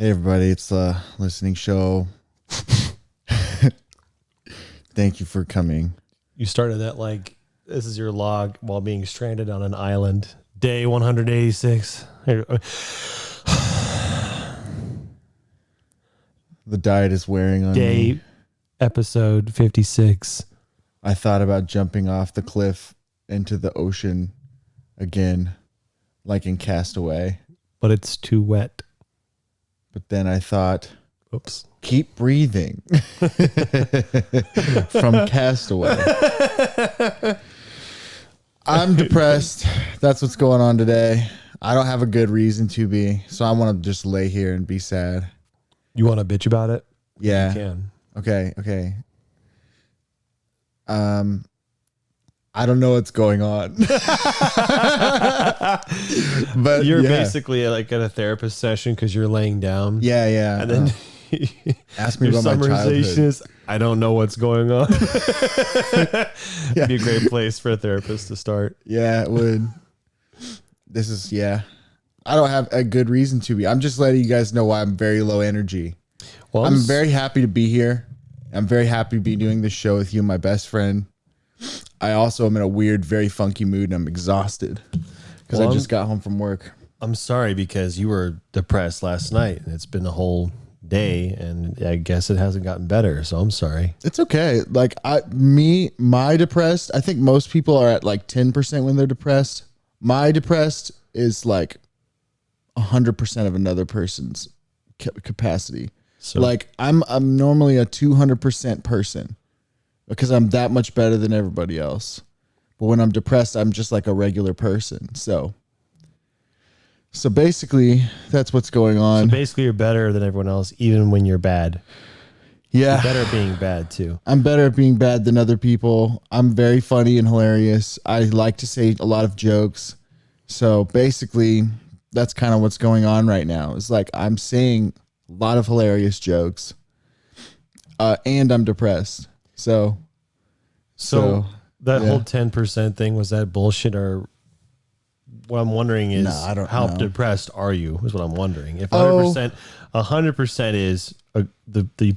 Hey everybody, it's the listening show. Thank you for coming. You started that like this is your log while being stranded on an island. Day 186. The diet is wearing on me. Day episode 56. I thought about jumping off the cliff into the ocean again, like in Castaway. But it's too wet. But then I thought, Oops. keep breathing from Castaway. I'm depressed. That's what's going on today. I don't have a good reason to be, so I want to just lay here and be sad. You want to bitch about it? Yeah. You can. Okay. I don't know what's going on. But You're basically like at a therapist session because you're laying down. Yeah. And then ask me your about my summarization childhood. is, I don't know what's going on. It'd be a great place for a therapist to start. Yeah, it would. I don't have a good reason to be. I'm just letting you guys know why I'm very low energy. Well, I'm very happy to be here. I'm very happy to be doing this show with you, my best friend. I also am in a weird, very funky mood, and I'm exhausted because I just got home from work. I'm sorry because you were depressed last night and it's been a whole day and I guess it hasn't gotten better. So I'm sorry. It's okay. Like my depressed, I think most people are at like 10% when they're depressed. My depressed is like 100% of another person's capacity. So Like I'm normally a 200% person because I'm that much better than everybody else. But when I'm depressed, I'm just like a regular person. So basically that's what's going on. So basically you're better than everyone else, even when you're bad. Yeah. You're better at being bad too. I'm better at being bad than other people. I'm very funny and hilarious. I like to say a lot of jokes. So basically that's kind of what's going on right now. It's like I'm saying a lot of hilarious jokes. And I'm depressed. So that yeah. whole 10% thing, was that bullshit? Or what I'm wondering is No, I don't how know. depressed are you is what I'm wondering. If 100% is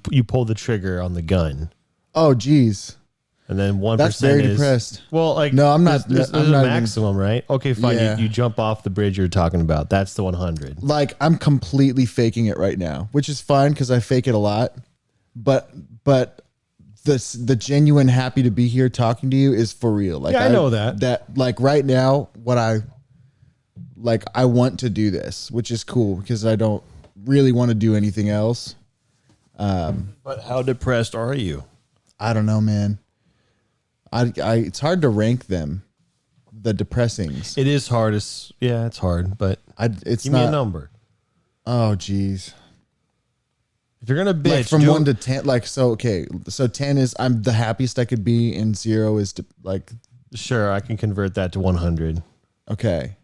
you pull the trigger on the gun. Oh geez. And then 1% That's very is depressed. Well, like No, I'm not- There's I'm a not even- maximum, right? Okay, fine. Yeah. You jump off the bridge you're talking about. That's the 100. Like I'm completely faking it right now, which is fine because I fake it a lot. But the genuine happy to be here talking to you is for real. Like Yeah, I know that. That like right now, I want to do this, which is cool because I don't really want to do anything else. But how depressed are you? I don't know, man. It's hard to rank them, the depressings. It is hard. It's hard. But It's give not me a number. Oh, geez. If you're gonna bitch, Like from 1 to 10, like, so 10 is I'm the happiest I could be, and 0 is sure, I can convert that to 100. okay.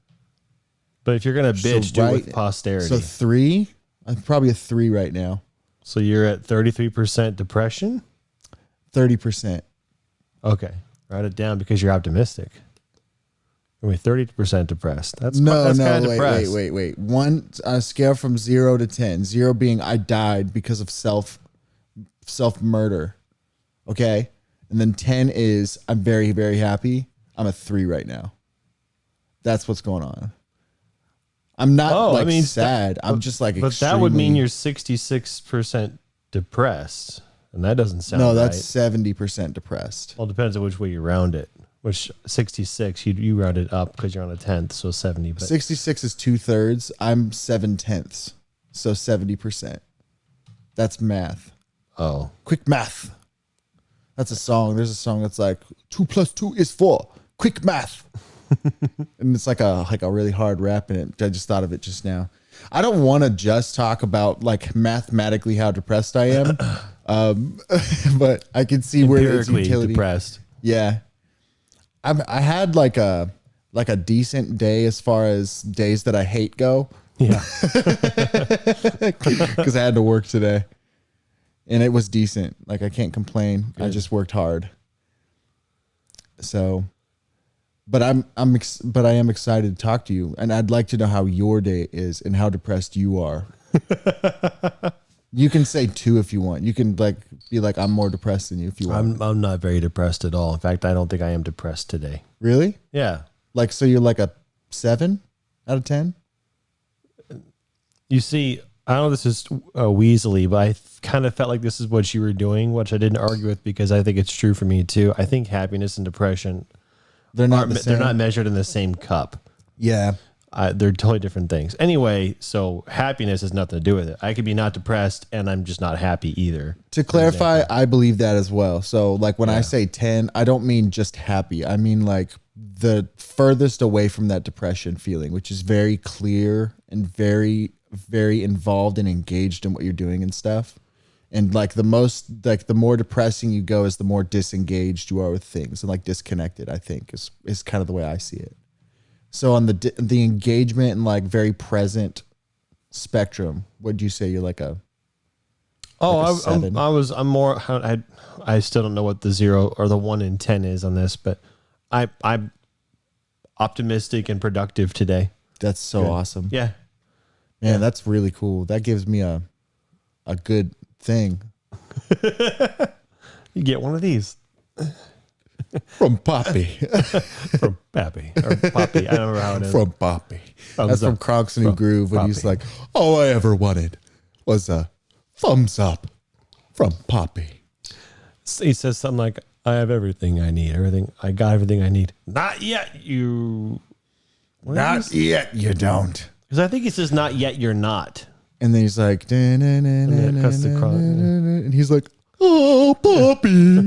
But if you're gonna bitch, do it with right- posterity. So 3, I'm probably a 3 right now. So you're at 33% depression. 30%. Okay, write it down because you're optimistic. You're 30% depressed. That's No, kind of depressed. wait. One on a scale from 0 to 10. 0 being I died because of self murder. Okay, and then 10 is I'm very, very happy. I'm a 3 right now. That's what's going on. I'm not sad. I'm just like. But that would mean extremely- you're 66% depressed, and that doesn't sound No, right. that's 70% depressed. Well, it depends on which way you round it. Which 66, you round it up because you're on a 10th, so 70. But 66 is 2/3. I'm 7/10, so 70%. That's math. oh, Quick math. That's a song. There's a song that's like 2 + 2 is 4. Quick math. And it's like a really hard rap in it. I just thought of it just now. I don't want to just talk about like mathematically how depressed I am, but I can see where it's empirically utility. depressed. Yeah, I had like a decent day as far as days that I hate go Yeah. because I had to work today, and it was decent. Like I can't complain. I Good. just worked hard. So, but I am excited to talk to you, and I'd like to know how your day is and how depressed you are. You can say 2 if you want. You can like be like, I'm more depressed than you if you want. I'm not very depressed at all. In fact, I don't think I am depressed today. Really? Yeah. Like, so you're like a 7 out of 10? You see, I don't know if this is Weasley, but I kind of felt like this is what you were doing, which I didn't argue with because I think it's true for me too. I think happiness and depression, They're not the same. they're not measured in the same cup. Yeah. They're totally different things. Anyway, so happiness has nothing to do with it. I could be not depressed and I'm just not happy either. To clarify, I believe that as well. So like when I say 10, I don't mean just happy. I mean like the furthest away from that depression feeling, which is very clear and very, very involved and engaged in what you're doing and stuff. And like the more depressing you go is the more disengaged you are with things and like disconnected, I think is kind of the way I see it. So on the engagement and like very present spectrum, would you say you're like a? I'm more. I still don't know what the 0 or the 1 in 10 is on this, but I'm optimistic and productive today. That's so awesome. Yeah, man, that's really cool. That gives me a good thing. You get one of these. From Poppy. From Pappy. Or Poppy. I don't remember how it is. From Poppy. Thumbs That's from up. Kronk's New Groove when he's Poppy. like, all I ever wanted was a thumbs up from Poppy. He says something like, I have everything I need. I got everything I need. Not yet, you. Not yet, you don't. Because I think he says, not yet, you're not. And then he's like, then it cuts the Kronk. and he's like, oh, Poppy.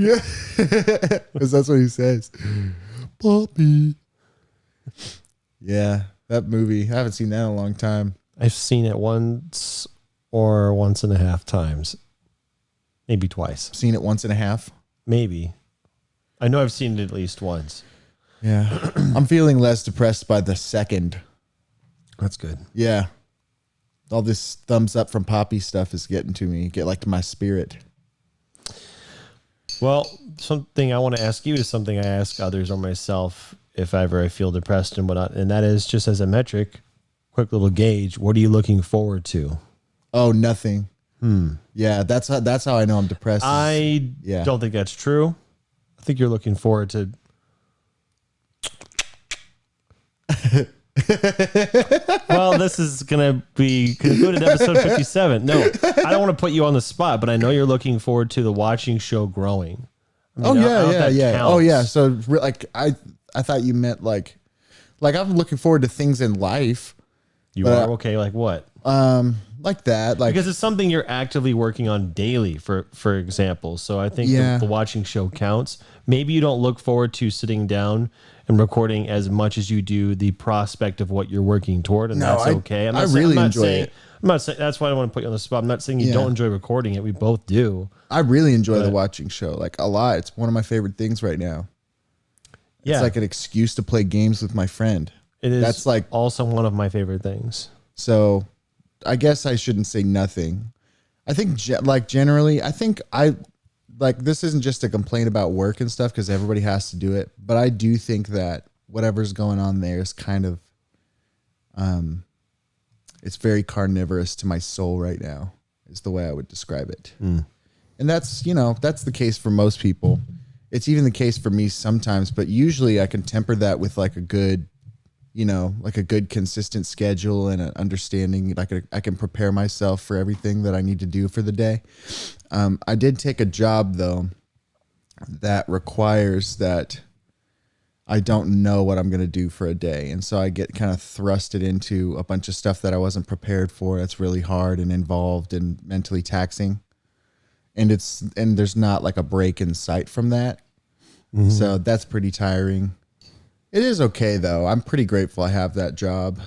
Because that's what he says. Poppy. Yeah, that movie. I haven't seen that in a long time. I've seen it once or once and a half times. Maybe twice. Seen it once and a half. Maybe. I know I've seen it at least once. Yeah. I'm feeling less depressed by the second. That's good. Yeah. All this thumbs up from Poppy stuff is getting to me. Get like to my spirit. Well, something I want to ask you is something I ask others or myself if ever I feel depressed and whatnot. And that is just as a metric, quick little gauge. What are you looking forward to? Oh, nothing. Yeah, that's how I know I'm depressed. I don't think that's true. I think you're looking forward to. Well, this is going to be concluded episode 57. No, I don't want to put you on the spot, but I know you're looking forward to the watching show growing. I mean, I don't know if that Oh counts. yeah. So like I thought you meant like I'm looking forward to things in life. You But, are okay. Like what? Like that. Like Because it's something you're actively working on daily, for example. So I think Yeah. the watching show counts. Maybe you don't look forward to sitting down and recording as much as you do the prospect of what you're working toward, and that's okay. I really enjoy it. I'm not saying that's why I don't want to put you on the spot. I'm not saying you Yeah. don't enjoy recording it. We both do. I really enjoy the watching show like a lot. It's one of my favorite things right now. Yeah, It's like an excuse to play games with my friend. it is. that's like- also one of my favorite things. So I guess I shouldn't say nothing. I think generally, I think this isn't just a complaint about work and stuff because everybody has to do it. But I do think that whatever's going on there is kind of, it's very carnivorous to my soul right now is the way I would describe it. And that's the case for most people. It's even the case for me sometimes, but usually I can temper that with like a good consistent schedule and an understanding. I can prepare myself for everything that I need to do for the day. I did take a job though that requires that I don't know what I'm going to do for a day. And so I get kind of thrusted into a bunch of stuff that I wasn't prepared for. That's really hard and involved and mentally taxing. And there's not like a break in sight from that. So that's pretty tiring. It is okay though. I'm pretty grateful I have that job.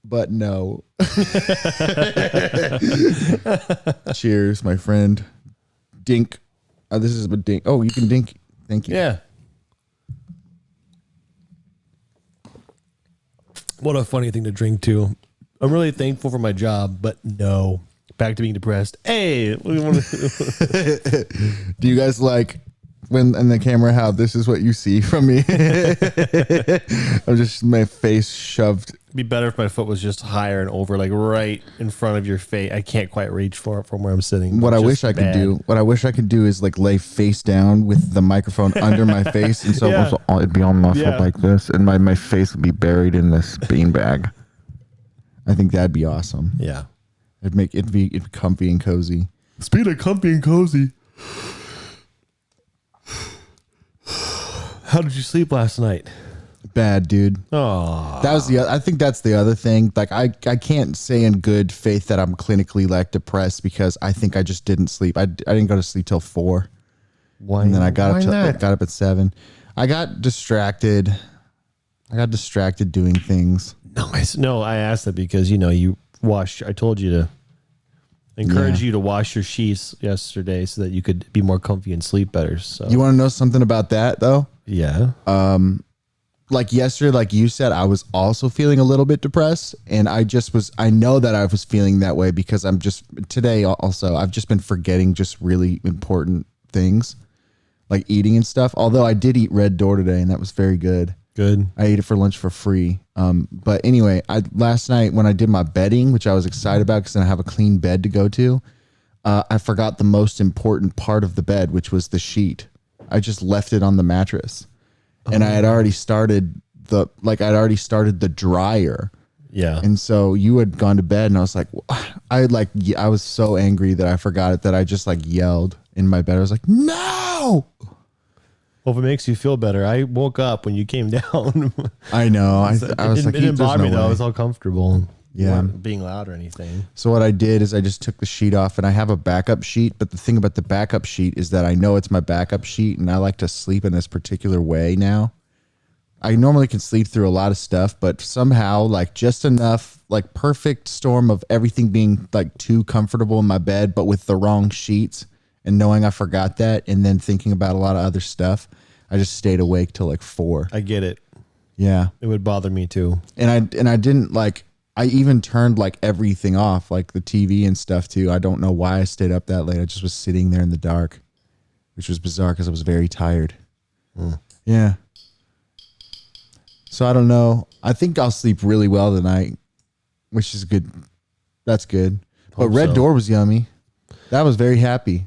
But no. Cheers, my friend. Dink. This is a dink. Oh, you can dink. Thank you. Yeah. What a funny thing to drink to. I'm really thankful for my job, but no. Back to being depressed. Hey, Do you guys like when in the camera how this is what you see from me. I'm just my face shoved. It'd be better if my foot was just higher and over, like right in front of your face. I can't quite reach for it from where I'm sitting. What I wish I could do is like lay face down with the microphone under my face, and so it'd be all muffled like this, and my face would be buried in this beanbag. I think that'd be awesome. Yeah, it'd be comfy and cozy. Speed of comfy and cozy. How did you sleep last night? Bad, dude. Oh, that was I think that's the other thing. Like I can't say in good faith that I'm clinically like depressed because I think I just didn't sleep. I didn't go to sleep till 4. Why? And then I got up at 7. I got distracted. Doing things. Nice. No, I asked that because you washed. I told you to encourage you to wash your sheets yesterday so that you could be more comfy and sleep better. So you want to know something about that though? Yeah. Like yesterday, like you said, I was also feeling a little bit depressed, and I know that I was feeling that way because today also, I've just been forgetting just really important things like eating and stuff. Although I did eat Red Door today and that was very good. Good. I ate it for lunch for free. But anyway, last night when I did my bedding, which I was excited about because then I have a clean bed to go to, I forgot the most important part of the bed, which was the sheet. I just left it on the mattress. And I had already started the dryer. Yeah. And so you had gone to bed and I was like, I was so angry that I forgot it that I just like yelled in my bed. I was like, no. Well, if it makes you feel better, I woke up when you came down. I know. I was like, it didn't bother me though. I was all comfortable. Yeah. Being loud or anything. So what I did is I just took the sheet off and I have a backup sheet. But the thing about the backup sheet is that I know it's my backup sheet and I like to sleep in this particular way now. I normally can sleep through a lot of stuff, but somehow like just enough, like perfect storm of everything being like too comfortable in my bed, but with the wrong sheets and knowing I forgot that and then thinking about a lot of other stuff. I just stayed awake till like 4. I get it. Yeah. It would bother me too. And I didn't like, I even turned like everything off, like the TV and stuff too. I don't know why I stayed up that late. I just was sitting there in the dark, which was bizarre because I was very tired. Yeah. So I don't know. I think I'll sleep really well tonight, which is good. That's good. But Red Door was yummy. That was very happy.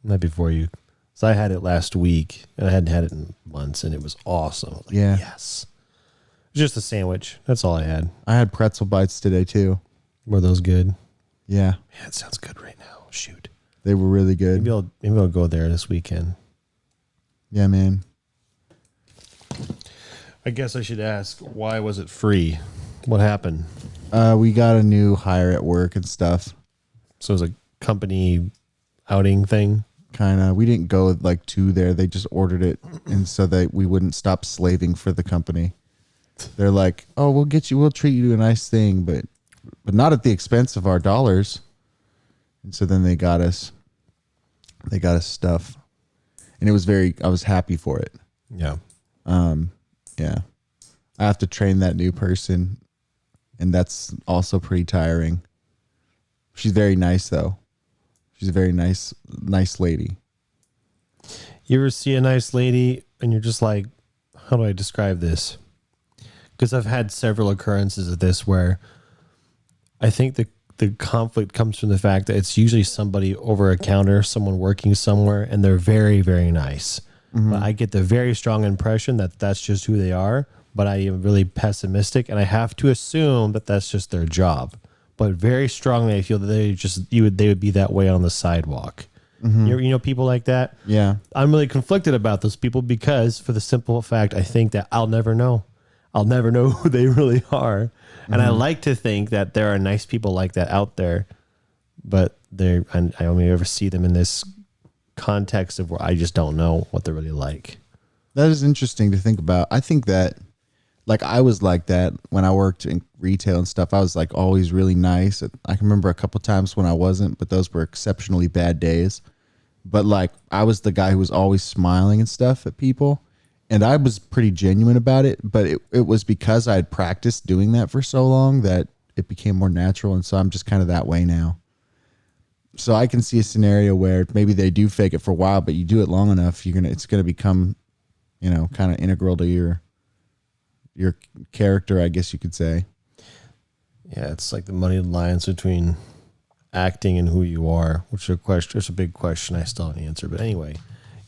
Not before you. So I had it last week and I hadn't had it in months and it was awesome. Like, yeah. Yes. Just a sandwich. That's all I had. I had pretzel bites today too. Were those good? Yeah. Man, it sounds good right now. Shoot. They were really good. Maybe I'll go there this weekend. Yeah, man. I guess I should ask, why was it free? What happened? We got a new hire at work and stuff. So it was a company outing thing? Kind of. We didn't go like to there. They just ordered it, and so that we wouldn't stop slaving for the company. They're like, "Oh, we'll treat you to a nice thing, but not at the expense of our dollars." And so then they got us stuff, and it was I was happy for it. Yeah. Yeah. I have to train that new person, and that's also pretty tiring. She's very nice though. She's a very nice lady. You ever see a nice lady and you're just like, how do I describe this? Because I've had several occurrences of this where I think the conflict comes from the fact that it's usually somebody over a counter, someone working somewhere, and they're very, very nice. Mm-hmm. But I get the very strong impression that that's just who they are, but I am really pessimistic, and I have to assume that that's just their job. But very strongly, I feel that they would be that way on the sidewalk. Mm-hmm. You know people like that? Yeah. I'm really conflicted about those people because for the simple fact, I think that I'll never know. I'll never know who they really are. Mm-hmm. And I like to think that there are nice people like that out there, but I only ever see them in this context of where I just don't know what they're really like. That is interesting to think about. I think that like I was like that when I worked in retail and stuff. I was like always really nice. I can remember a couple times when I wasn't, but those were exceptionally bad days. But like I was the guy who was always smiling and stuff at people, and I was pretty genuine about it. But it was because I had practiced doing that for so long that it became more natural, and so I'm just kind of that way now. So I can see a scenario where maybe they do fake it for a while, but you do it long enough, it's gonna become, kind of integral to your character, I guess you could say. Yeah, it's like the muddied lines between acting and who you are, which is a question. It's a big question. I still haven't answered, but anyway,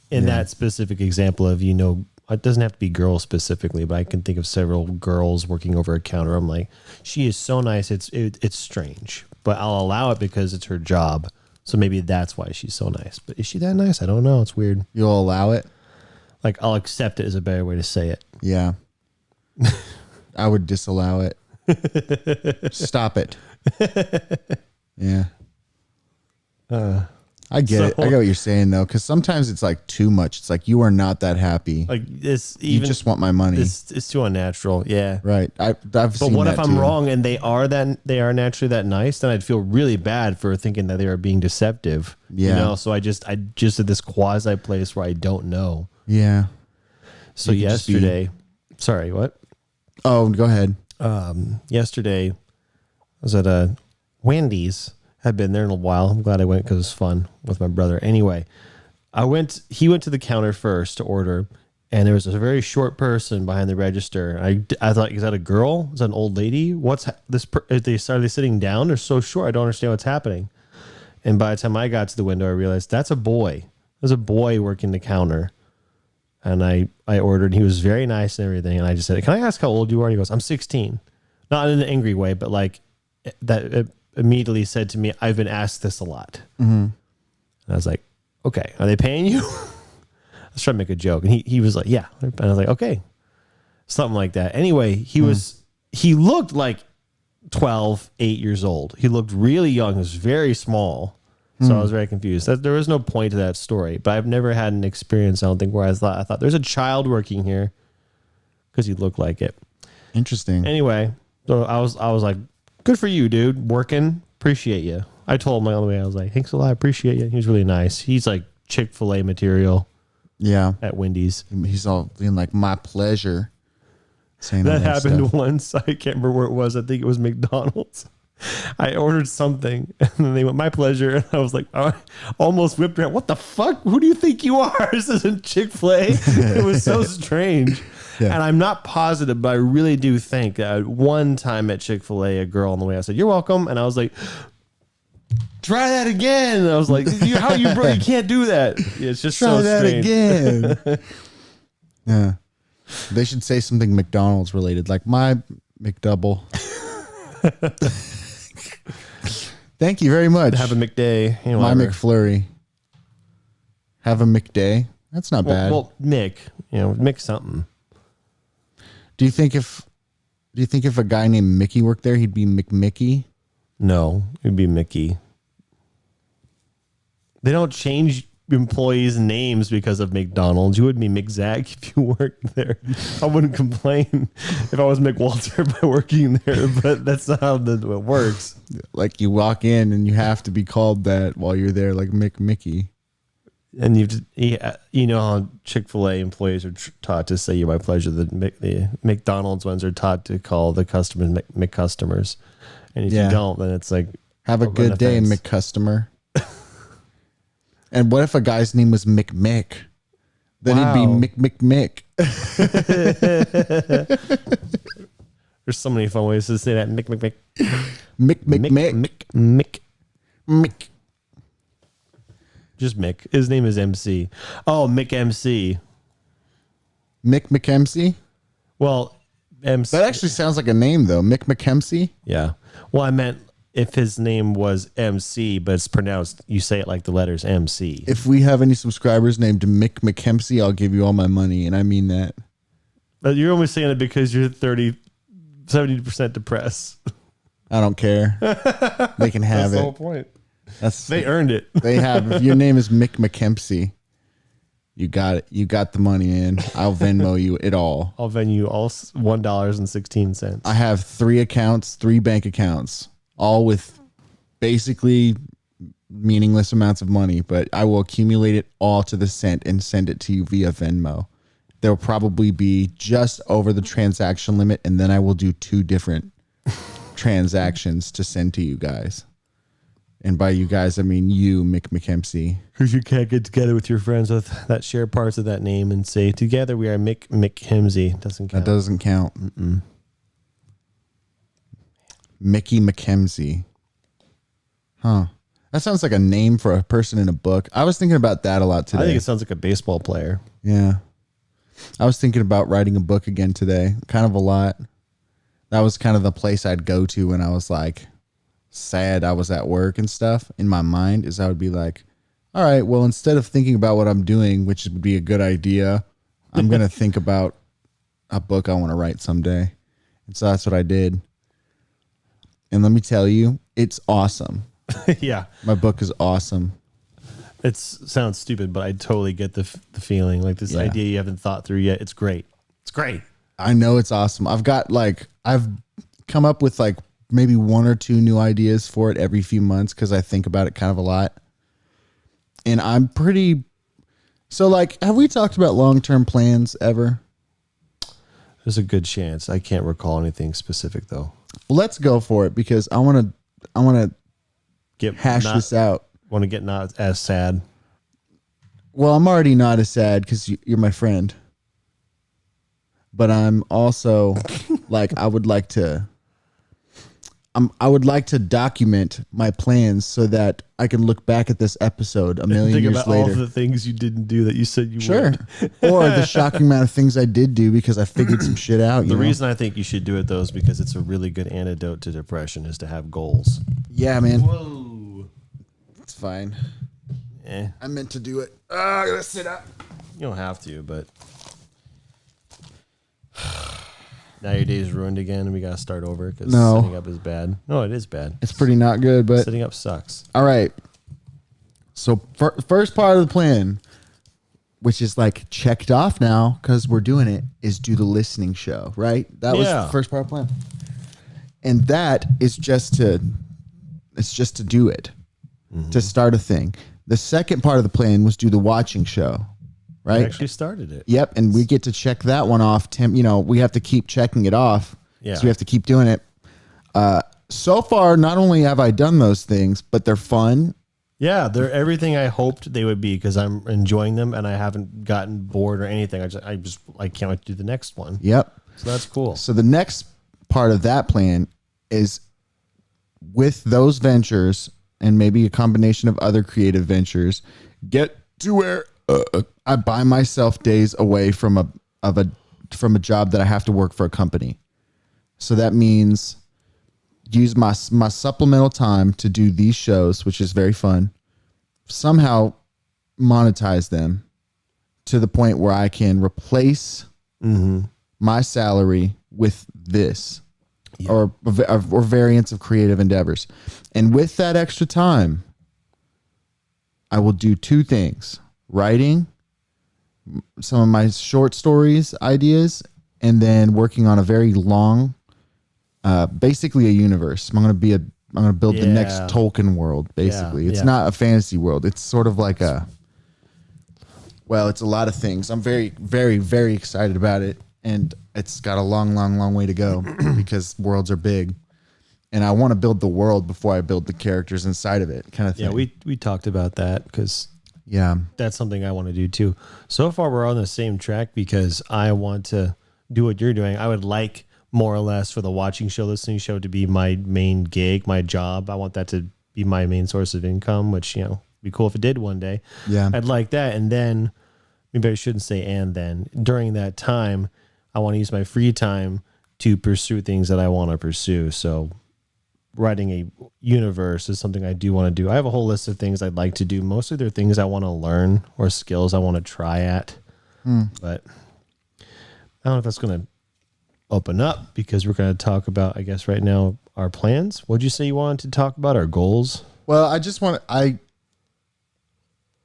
in that specific example of it doesn't have to be girls specifically, but I can think of several girls working over a counter. I'm like, she is so nice. It's strange, but I'll allow it because it's her job. So maybe that's why she's so nice. But is she that nice? I don't know. It's weird. You'll allow it? Like, I'll accept it is a better way to say it. Yeah. I would disallow it. Stop it. Yeah. I get it. I get what you're saying though, because sometimes it's like too much. It's like you are not that happy. Like this, you just want my money. It's too unnatural. Yeah. Right. I've But seen what that if I'm too. wrong and they are naturally that nice? Then I'd feel really bad for thinking that they are being deceptive. Yeah. So I just at this quasi place where I don't know. Yeah. So You could just be- yesterday, sorry, what? Oh, go ahead. Yesterday I was at a Wendy's. Had been there in a while. I'm glad I went because it was fun with my brother. Anyway, he went to the counter first to order, and there was a very short person behind the register. I thought, is that a girl? Is that an old lady? What's this? Are they sitting down? They're so short. I don't understand what's happening. And by the time I got to the window, I realized that's a boy. There's a boy working the counter. And I ordered, and he was very nice and everything. And I just said, "Can I ask how old you are?" And he goes, "I'm 16." Not in an angry way, but like that immediately said to me, "I've been asked this a lot." Mm-hmm. And I was like, "Okay, are they paying you?" I was trying to make a joke. And he was like, "Yeah." And I was like, "Okay." Something like that. Anyway, he looked like 12, 8 years old. He looked really young. He was very small. So I was very confused. There was no point to that story, but I've never had an experience, I don't think, where I thought there's a child working here because he looked like it. Interesting. Anyway, so I was like, good for you, dude. Working. Appreciate you. I told him on the way, I was like, thanks a lot. I appreciate you. He was really nice. He's like Chick-fil-A material. Yeah. At Wendy's. He's all being like, my pleasure. Saying That all happened stuff. once. I can't remember where it was. I think it was McDonald's. I ordered something and then they went, my pleasure. And I was like, I almost whipped around. What the fuck? Who do you think you are? This isn't Chick-fil-A. It was so strange. Yeah. And I'm not positive, but I really do think that one time at Chick-fil-A, a girl on the way, I said, "You're welcome." And I was like, try that again. And I was like, how you can't do that. It's just try so that strange. again. Yeah. They should say something McDonald's related, like my McDouble. Thank you very much. Have a McDay. My McFlurry. Have a McDay. That's not bad. Well, Mick, Mick something. Do you think if a guy named Mickey worked there, he'd be McMickey? No, it'd be Mickey. They don't change employees' names because of McDonald's. You would be McZack if you worked there. I wouldn't complain if I was McWalter by working there, but that's not how it works. Like you walk in and you have to be called that while you're there, like McMickey. And you know how Chick-fil-A employees are taught to say "You're my pleasure." The McDonald's ones are taught to call the customers McCustomers, and if you don't, then it's like, have a good day, McCustomer. And what if a guy's name was McMick? Then he'd be McMick. There's so many fun ways to say that. Mick. Mick. Just Mick. His name is MC. Oh, Mick MC. Mick McKempsey? Well, MC. That actually sounds like a name, though. Mick McKempsey? Yeah. Well, I meant if his name was MC, but it's pronounced, you say it like the letters MC. If we have any subscribers named Mick McKempsey, I'll give you all my money, and I mean that. But you're only saying it because you're 70% depressed. I don't care. They can have That's the whole point. They earned it. They have. If your name is Mick McKempsey, you got it. You got the money in. I'll Venmo you it all. I'll Venmo you all $1.16. I have 3 bank accounts, all with basically meaningless amounts of money, but I will accumulate it all to the cent and send it to you via Venmo. There will probably be just over the transaction limit, and then I will do 2 different transactions to send to you guys. And by you guys, I mean you, Mick McKempsey. Because you can't get together with your friends with that share parts of that name and say, together we are Mick McKemsey. Doesn't count. That doesn't count. Mickey McKemsey. Huh. That sounds like a name for a person in a book. I was thinking about that a lot today. I think it sounds like a baseball player. Yeah. I was thinking about writing a book again today. Kind of a lot. That was kind of the place I'd go to when I was like sad I was at work and stuff. In my mind is I would be like, all right, well, instead of thinking about what I'm doing, which would be a good idea, I'm going to think about a book I want to write someday. And so that's what I did. And let me tell you, it's awesome. Yeah. My book is awesome. It sounds stupid, but I totally get the feeling. Like this idea you haven't thought through yet. It's great. It's great. I know it's awesome. I've come up with like maybe one or two new ideas for it every few months because I think about it kind of a lot. And I'm pretty... So like, have we talked about long-term plans ever? There's a good chance. I can't recall anything specific though. Well, let's go for it because I want to hash this out. Want to get not as sad. Well, I'm already not as sad because you're my friend. But I'm also like, I would like to document my plans so that I can look back at this episode a million Think years about later. all the things you didn't do that you said you Sure. would. Or the shocking amount of things I did do because I figured some shit out. The reason I think you should do it though is because it's a really good antidote to depression is to have goals. Yeah, man. Whoa. It's fine. Eh. I meant to do it. I gotta sit up. You don't have to, but now your day's ruined again and we got to start over because No. setting up is bad. No, it is bad. It's pretty not good, but Setting up sucks. all right. So first part of the plan, which is like checked off now because we're doing it, is do the listening show, right? That was the first part of the plan. And that is just to do it, to start a thing. The second part of the plan was do the watching show, right? I actually started it. Yep, and we get to check that one off. Tim, we have to keep checking it off. Yeah. So we have to keep doing it. So far, not only have I done those things, but they're fun. Yeah, they're everything I hoped they would be because I'm enjoying them and I haven't gotten bored or anything. I can't wait to do the next one. Yep. So that's cool. So the next part of that plan is with those ventures and maybe a combination of other creative ventures, get to where I buy myself days away from a job that I have to work for a company. So that means use my supplemental time to do these shows, which is very fun. Somehow monetize them to the point where I can replace my salary with this or variants of creative endeavors. And with that extra time, I will do two things: writing some of my short stories ideas, and then working on a very long, basically a universe. I'm going to build the next Tolkien world. Basically, it's not a fantasy world. It's sort of like it's a lot of things. I'm very, very, very excited about it, and it's got a long, long, long way to go because worlds are big, and I want to build the world before I build the characters inside of it, kind of thing. Yeah, we talked about that because yeah, that's something I want to do too. So far, we're on the same track because I want to do what you're doing. I would like more or less for the watching show, listening show to be my main gig, my job. I want that to be my main source of income, which, be cool if it did one day. Yeah. I'd like that. And then maybe I shouldn't say, and then during that time, I want to use my free time to pursue things that I want to pursue. So writing a universe is something I do want to do. I have a whole list of things I'd like to do. Mostly they're things I want to learn or skills I want to try at. But I don't know if that's going to open up because we're going to talk about, I guess right now, our plans. What'd you say you wanted to talk about? Our goals? Well,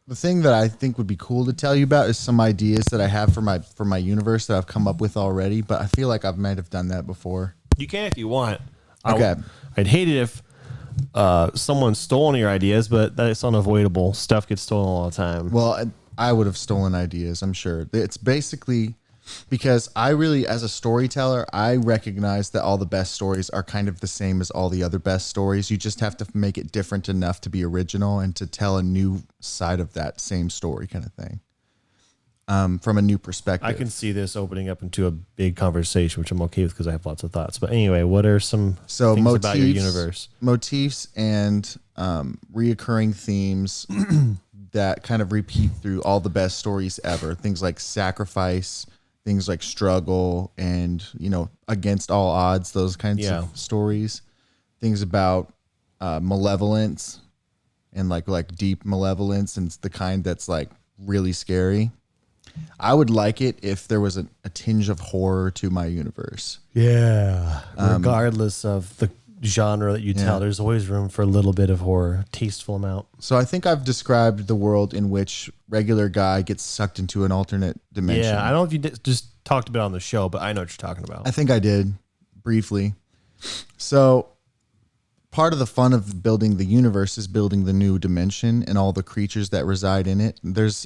the thing that I think would be cool to tell you about is some ideas that I have for my universe that I've come up with already, but I feel like I might have done that before. You can if you want. Okay. I'd hate it if someone's stolen your ideas, but that's unavoidable. Stuff gets stolen all the time. Well, I would have stolen ideas, I'm sure. It's basically because I really, as a storyteller, I recognize that all the best stories are kind of the same as all the other best stories. You just have to make it different enough to be original and to tell a new side of that same story, kind of thing. From a new perspective. I can see this opening up into a big conversation, which I'm okay with because I have lots of thoughts. But anyway, what are some things about your universe? Motifs and reoccurring themes that kind of repeat through all the best stories ever. Things like sacrifice, things like struggle, and against all odds. Those kinds of stories. Things about malevolence and like deep malevolence, and the kind that's like really scary. I would like it if there was a tinge of horror to my universe. Yeah. Regardless of the genre that you tell, there's always room for a little bit of horror, tasteful amount. So I think I've described the world in which regular guy gets sucked into an alternate dimension. Yeah, I don't know if you just talked about it on the show, but I know what you're talking about. I think I did briefly. So part of the fun of building the universe is building the new dimension and all the creatures that reside in it.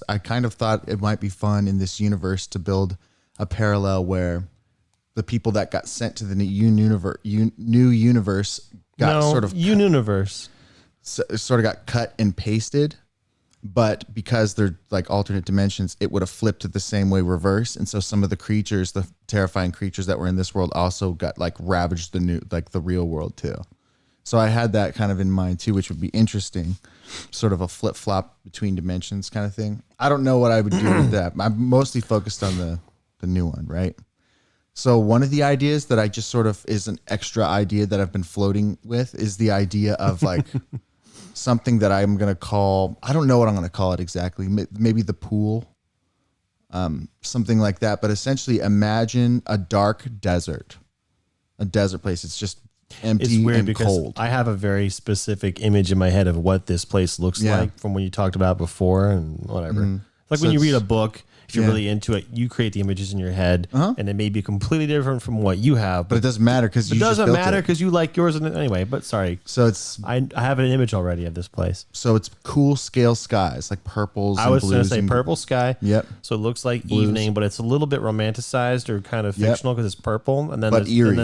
I kind of thought it might be fun in this universe to build a parallel where the people that got sent to the new universe got sort of got cut and pasted. But because they're like alternate dimensions, it would have flipped it the same way reverse. And so some of the creatures, the terrifying creatures that were in this world, also got like ravaged the real world too. So I had that kind of in mind too, which would be interesting, sort of a flip flop between dimensions kind of thing. I don't know what I would do with that. I'm mostly focused on the new one, right? So one of the ideas that I just sort of is an extra idea that I've been floating with is the idea of like something that I'm going to call, I don't know what I'm going to call it exactly. Maybe the pool, something like that. But essentially imagine a dark desert, place. It's just empty and cold. I have a very specific image in my head of what this place looks like from when you talked about before and whatever. Mm-hmm. Like when you read a book, if you're really into it, you create the images in your head, and it may be completely different from what you have. But it doesn't matter because you like yours anyway. But sorry, so I have an image already of this place. So it's cool scale skies like purples. I was going to say purple sky. Yep. So it looks like blues. Evening, but it's a little bit romanticized or kind of fictional because it's purple, and then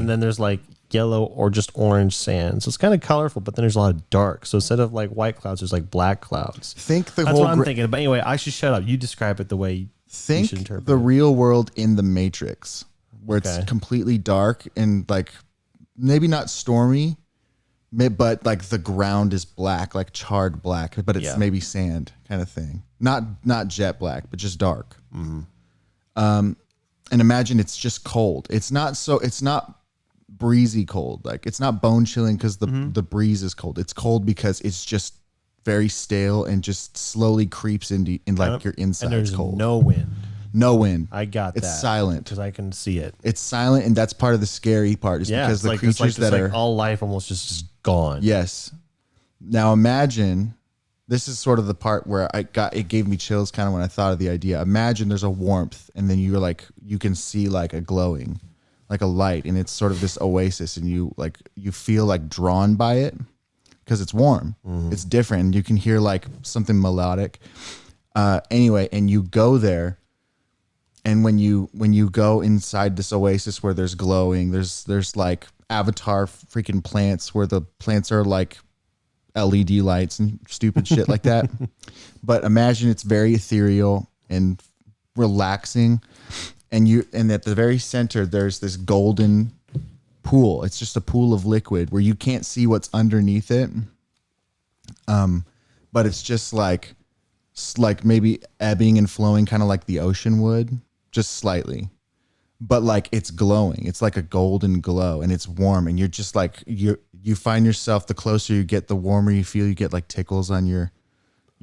then there's like yellow or just orange sand. So it's kind of colorful, but then there's a lot of dark. So instead of like white clouds, there's like black clouds. That's what I'm thinking. But anyway, I should shut up. You describe it the way. Think the real world in the Matrix, where it's completely dark and like maybe not stormy, but like the ground is black, like charred black, but it's maybe sand kind of thing. Not jet black, but just dark. Mm-hmm. And imagine it's just cold. It's not breezy cold. Like it's not bone chilling because the breeze is cold. It's cold because it's just very stale and just slowly creeps in like your insides. And there's cold. No wind. No wind. I got that. It's silent because I can see it. It's silent, and that's part of the scary part. Is because the creatures that are all life almost just gone. Yes. Now imagine, this is sort of the part where it gave me chills kind of when I thought of the idea. Imagine there's a warmth, and then you can see like a glowing, like a light, and it's sort of this oasis, and you feel like drawn by it. Because it's warm, it's different, and you can hear like something melodic. Anyway, and you go there, and when you go inside this oasis where there's glowing, there's like avatar freaking plants where the plants are like LED lights and stupid shit like that. But imagine it's very ethereal and relaxing, and at the very center there's this golden pool. It's just a pool of liquid where you can't see what's underneath it. But it's just like maybe ebbing and flowing, kind of like the ocean would, just slightly. But like it's glowing. It's like a golden glow, and it's warm, and you're just like you find yourself, the closer you get, the warmer you feel. You get like tickles on your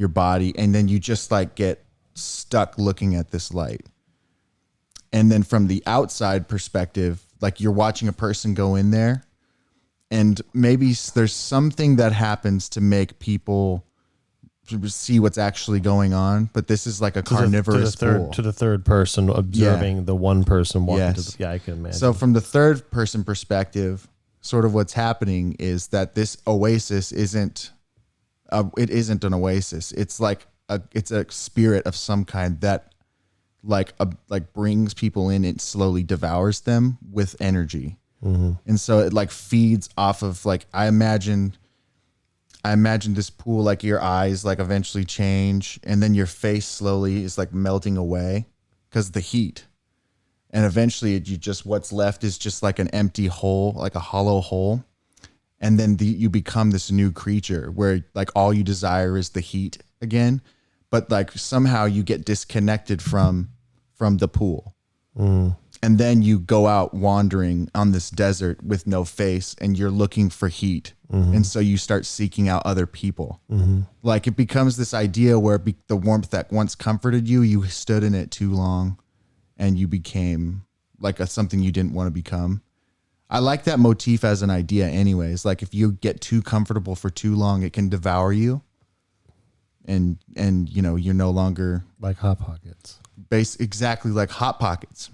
body, and then you just like get stuck looking at this light. And then from the outside perspective, like you're watching a person go in there, and maybe there's something that happens to make people see what's actually going on. But this is like a carnivorous pool. To the third person observing the one person walking to the, I can imagine. So from the third person perspective, sort of what's happening is that this oasis isn't an oasis. It's like it's a spirit of some kind that like brings people in, it slowly devours them with energy. And so it like feeds off of like, I imagine this pool, like your eyes like eventually change, and then your face slowly is like melting away because of the heat. And eventually what's left is just like an empty hole, like a hollow hole. And then you become this new creature where like all you desire is the heat again, but like somehow you get disconnected from the pool. And then you go out wandering on this desert with no face, and you're looking for heat. And so you start seeking out other people. Like it becomes this idea where the warmth that once comforted you, you stood in it too long and you became like something you didn't want to become. I like that motif as an idea anyways. Like if you get too comfortable for too long, it can devour you. And you know, you're no longer like Hot Pockets. Exactly like Hot Pockets.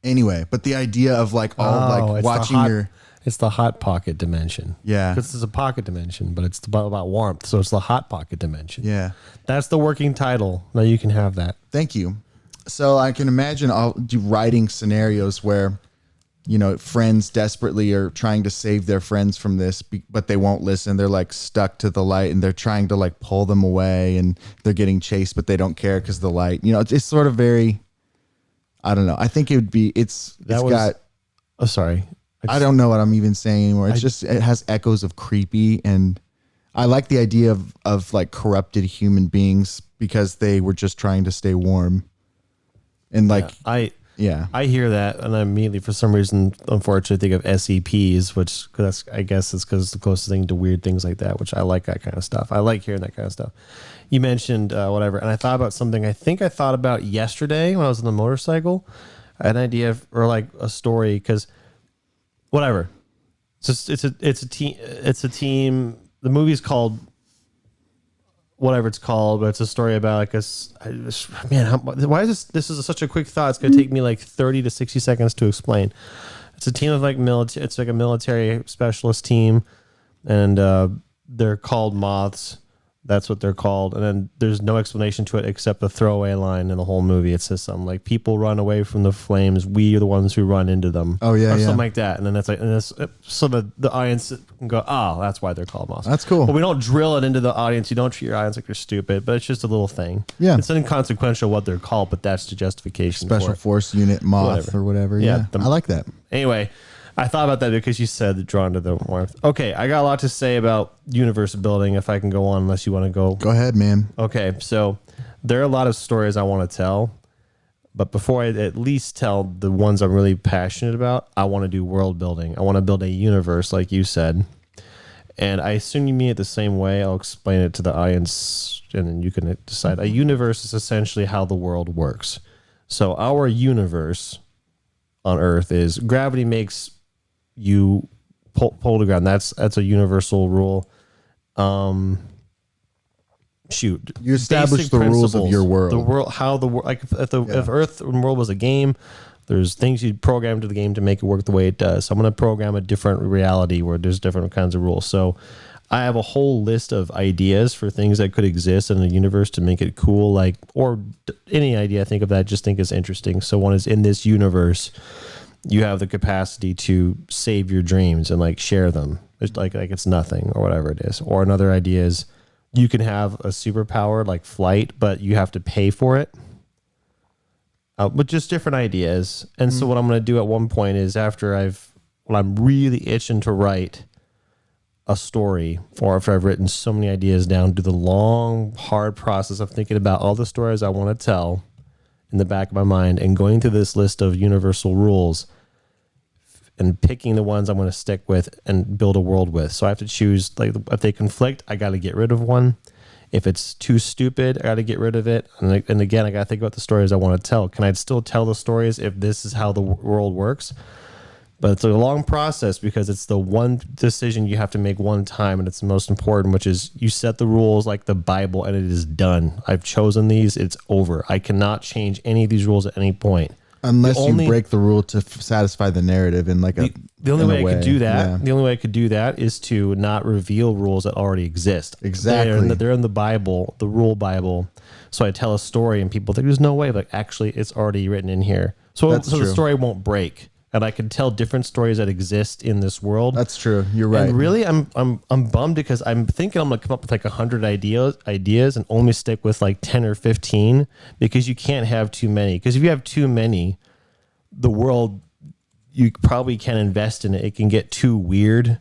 Anyway, but the idea of like watching it's the hot pocket dimension. Yeah. Because it's a pocket dimension, but it's about warmth. So it's the hot pocket dimension. Yeah. That's the working title. Now you can have that. Thank you. So I can imagine writing scenarios where, you know, friends desperately are trying to save their friends from this, but they won't listen. They're like stuck to the light and they're trying to like pull them away, and they're getting chased, but they don't care because of the light. You know, it's sort of very, I don't know. I think it would be, sorry. I don't know what I'm even saying anymore. It has echoes of creepy, and I like the idea of like corrupted human beings because they were just trying to stay warm. And like, I hear that, and I immediately, for some reason, unfortunately, think of SCPs, which I guess it's because it's the closest thing to weird things like that, which I like that kind of stuff. I like hearing that kind of stuff. You mentioned whatever, and I thought about something I think I thought about yesterday when I was on the motorcycle. I had an idea or like a story, because whatever. It's a team. The movie's called whatever it's called, but it's a story about like why is this is such a quick thought? It's going to take me like 30 to 60 seconds to explain. It's a team of like military. It's like a military specialist team, and they're called Moths. That's what they're called. And then there's no explanation to it except the throwaway line in the whole movie. It says something like, people run away from the flames, we are the ones who run into them. Oh, yeah, or something like that. And then that's like, so the audience can go, oh, that's why they're called Moths. That's cool. But we don't drill it into the audience. You don't treat your audience like they're stupid, but it's just a little thing. Yeah. It's inconsequential what they're called, but that's the justification. Special Force Unit Moth or whatever. Yeah. I like that. Anyway, I thought about that because you said drawn to the warmth. Okay, I got a lot to say about universe building, if I can go on, unless you want to go. Go ahead, man. Okay, so there are a lot of stories I want to tell, but before I at least tell the ones I'm really passionate about, I want to do world building. I want to build a universe, like you said. And I assume you mean it the same way. I'll explain it to the audience, and then you can decide. A universe is essentially how the world works. So our universe on Earth is gravity makes you pull the ground. That's a universal rule. You establish the rules of your world. The world, how the world, like if Earth and world was a game, there's things you'd program to the game to make it work the way it does. So I'm going to program a different reality where there's different kinds of rules. So I have a whole list of ideas for things that could exist in the universe to make it cool, like, or any idea I think of that I just think is interesting. So one is, in this universe, you have the capacity to save your dreams and like share them. It's like it's nothing or whatever it is. Or another idea is you can have a superpower like flight, but you have to pay for it. But just different ideas. And so what I'm going to do at one point is when I'm really itching to write a story, or after I've written so many ideas down, do the long, hard process of thinking about all the stories I want to tell in the back of my mind and going through this list of universal rules and picking the ones I'm going to stick with and build a world with. So I have to choose, like, if they conflict, I got to get rid of one. If it's too stupid, I got to get rid of it. And again, I got to think about the stories I want to tell. Can I still tell the stories if this is how the world works? But it's a long process because it's the one decision you have to make one time, and it's the most important, which is you set the rules like the Bible, and it is done. I've chosen these. It's over. I cannot change any of these rules at any point. Unless The only- you break the rule to satisfy the narrative in like The only in way a I could do that, Yeah. the only way I could do that is to not reveal rules that already exist. Exactly. They're in the Bible, the rule Bible. So I tell a story and people think there's no way, but actually it's already written in here. So That's the true. story won't break. And I can tell different stories that exist in this world. That's true. You're right. And really, I'm bummed because I'm thinking I'm gonna come up with like 100 ideas and only stick with like 10 or 15 because you can't have too many. Because if you have too many, the world you probably can invest in it. It can get too weird,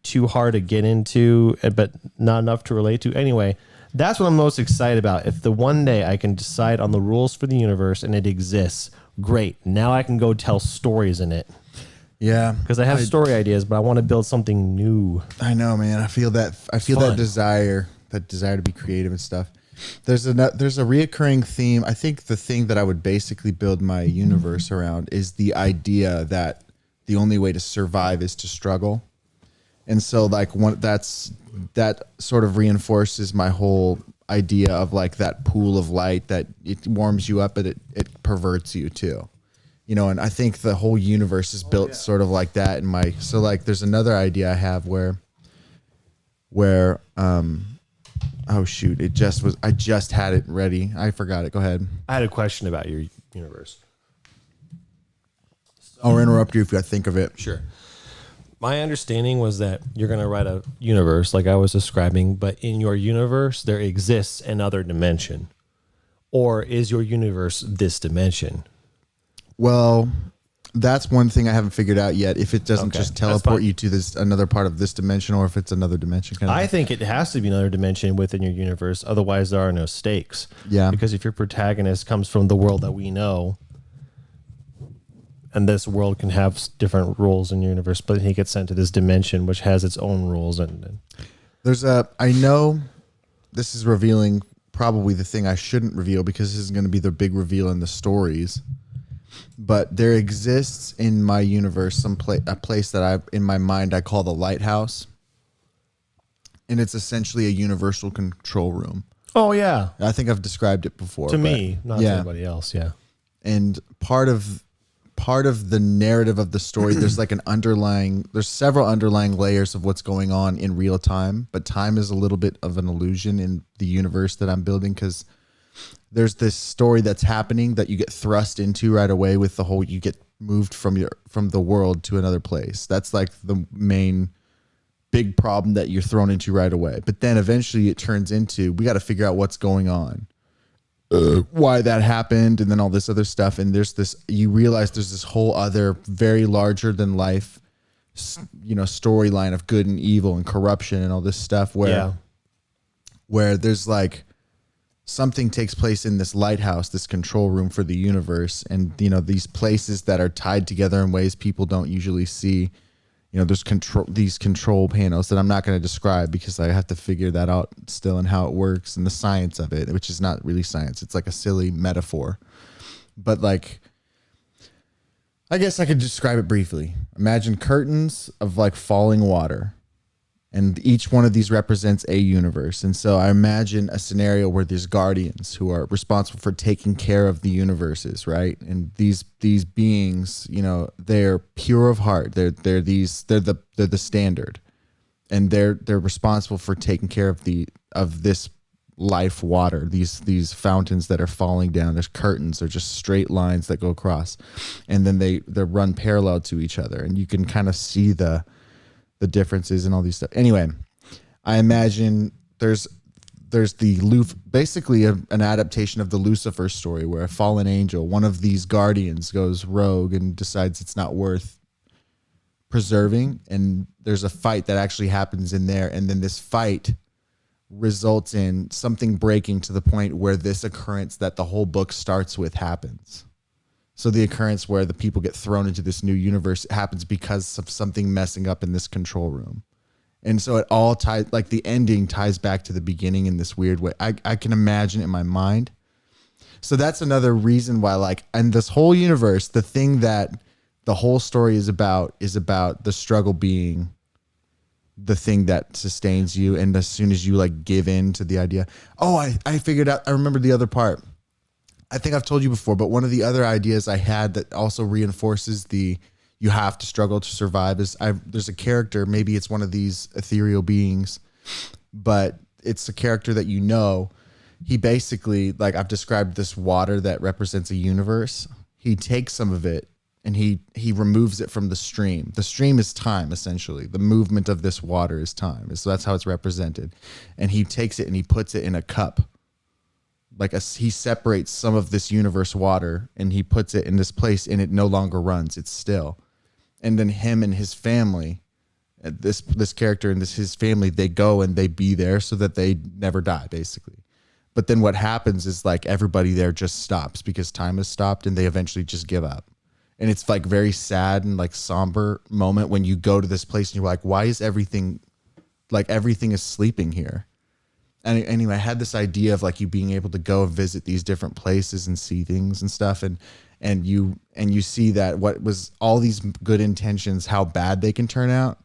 too hard to get into, but not enough to relate to. Anyway, that's what I'm most excited about. If the one day I can decide on the rules for the universe and it exists, great. Now I can go tell stories in it. Yeah. Because I have story ideas, but I want to build something new. I know, man. I feel that fun. desire to be creative and stuff. There's a reoccurring theme. I think the thing that I would basically build my universe around is the idea that the only way to survive is to struggle. And so like that sort of reinforces my whole idea of like that pool of light that it warms you up, but it perverts you too. You know, and I think the whole universe is built sort of like that so like there's another idea I have where oh shoot, I just had it ready. I forgot it. Go ahead. I had a question about your universe. I'll interrupt you if I think of it. Sure. My understanding was that you're going to write a universe like I was describing, but in your universe, there exists another dimension. Or is your universe this dimension? Well, that's one thing I haven't figured out yet. If it doesn't Okay, just that's teleport fine. you to this another part of this dimension, or if it's another dimension. Kind of I think it has to be another dimension within your universe. Otherwise, there are no stakes. Yeah. Because if your protagonist comes from the world that we know, and this world can have different rules in your universe, but he gets sent to this dimension, which has its own rules. And I know this is revealing probably the thing I shouldn't reveal because this is going to be the big reveal in the stories. But there exists in my universe a place that in my mind I call the lighthouse, and it's essentially a universal control room. oh yeah, I think I've described it before to me, not to anybody else. Yeah. And part of the narrative of the story, there's several underlying layers of what's going on in real time, but time is a little bit of an illusion in the universe that I'm building because there's this story that's happening that you get thrust into right away with the whole, you get moved from the world to another place. That's like the main big problem that you're thrown into right away. But then eventually it turns into, we got to figure out what's going on, why that happened, and then all this other stuff. And you realize there's this whole other very larger than life, storyline of good and evil and corruption and all this stuff where there's like, something takes place in this lighthouse, this control room for the universe. And, these places that are tied together in ways people don't usually see, there's these control panels that I'm not going to describe because I have to figure that out still and how it works and the science of it, which is not really science. It's like a silly metaphor, but like, I guess I could describe it briefly. Imagine curtains of like falling water. And each one of these represents a universe. And so I imagine a scenario where there's guardians who are responsible for taking care of the universes, right? And these beings, they're pure of heart. They're the standard. And they're responsible for taking care of this life water, these fountains that are falling down. There's curtains, they're just straight lines that go across. And then they run parallel to each other. And you can kind of see the differences and all these stuff. Anyway, I imagine there's basically an adaptation of the Lucifer story where a fallen angel, one of these guardians, goes rogue and decides it's not worth preserving. And there's a fight that actually happens in there. And then this fight results in something breaking to the point where this occurrence that the whole book starts with happens. So the occurrence where the people get thrown into this new universe happens because of something messing up in this control room. And so it all ties, like the ending ties back to the beginning in this weird way. I can imagine in my mind. So that's another reason why, like, and this whole universe, the thing that the whole story is about the struggle being the thing that sustains you. And as soon as you like give in to the idea, I figured out, I remember the other part. I think I've told you before, but one of the other ideas I had that also reinforces the you have to struggle to survive is there's a character, maybe it's one of these ethereal beings, but it's a character that you know. He basically, like I've described this water that represents a universe. He takes some of it and he removes it from the stream. The stream is time, essentially. The movement of this water is time. So that's how it's represented. And he takes it and he puts it in a cup. He separates some of this universe water and he puts it in this place and it no longer runs. It's still. And then him and his family, this character and his family, they go and they be there so that they never die, basically. But then what happens is like everybody there just stops because time has stopped and they eventually just give up. And it's like very sad and like somber moment when you go to this place and you're like, why is everything is sleeping here? And anyway, I had this idea of like you being able to go and visit these different places and see things and stuff. And you see that what was all these good intentions, how bad they can turn out.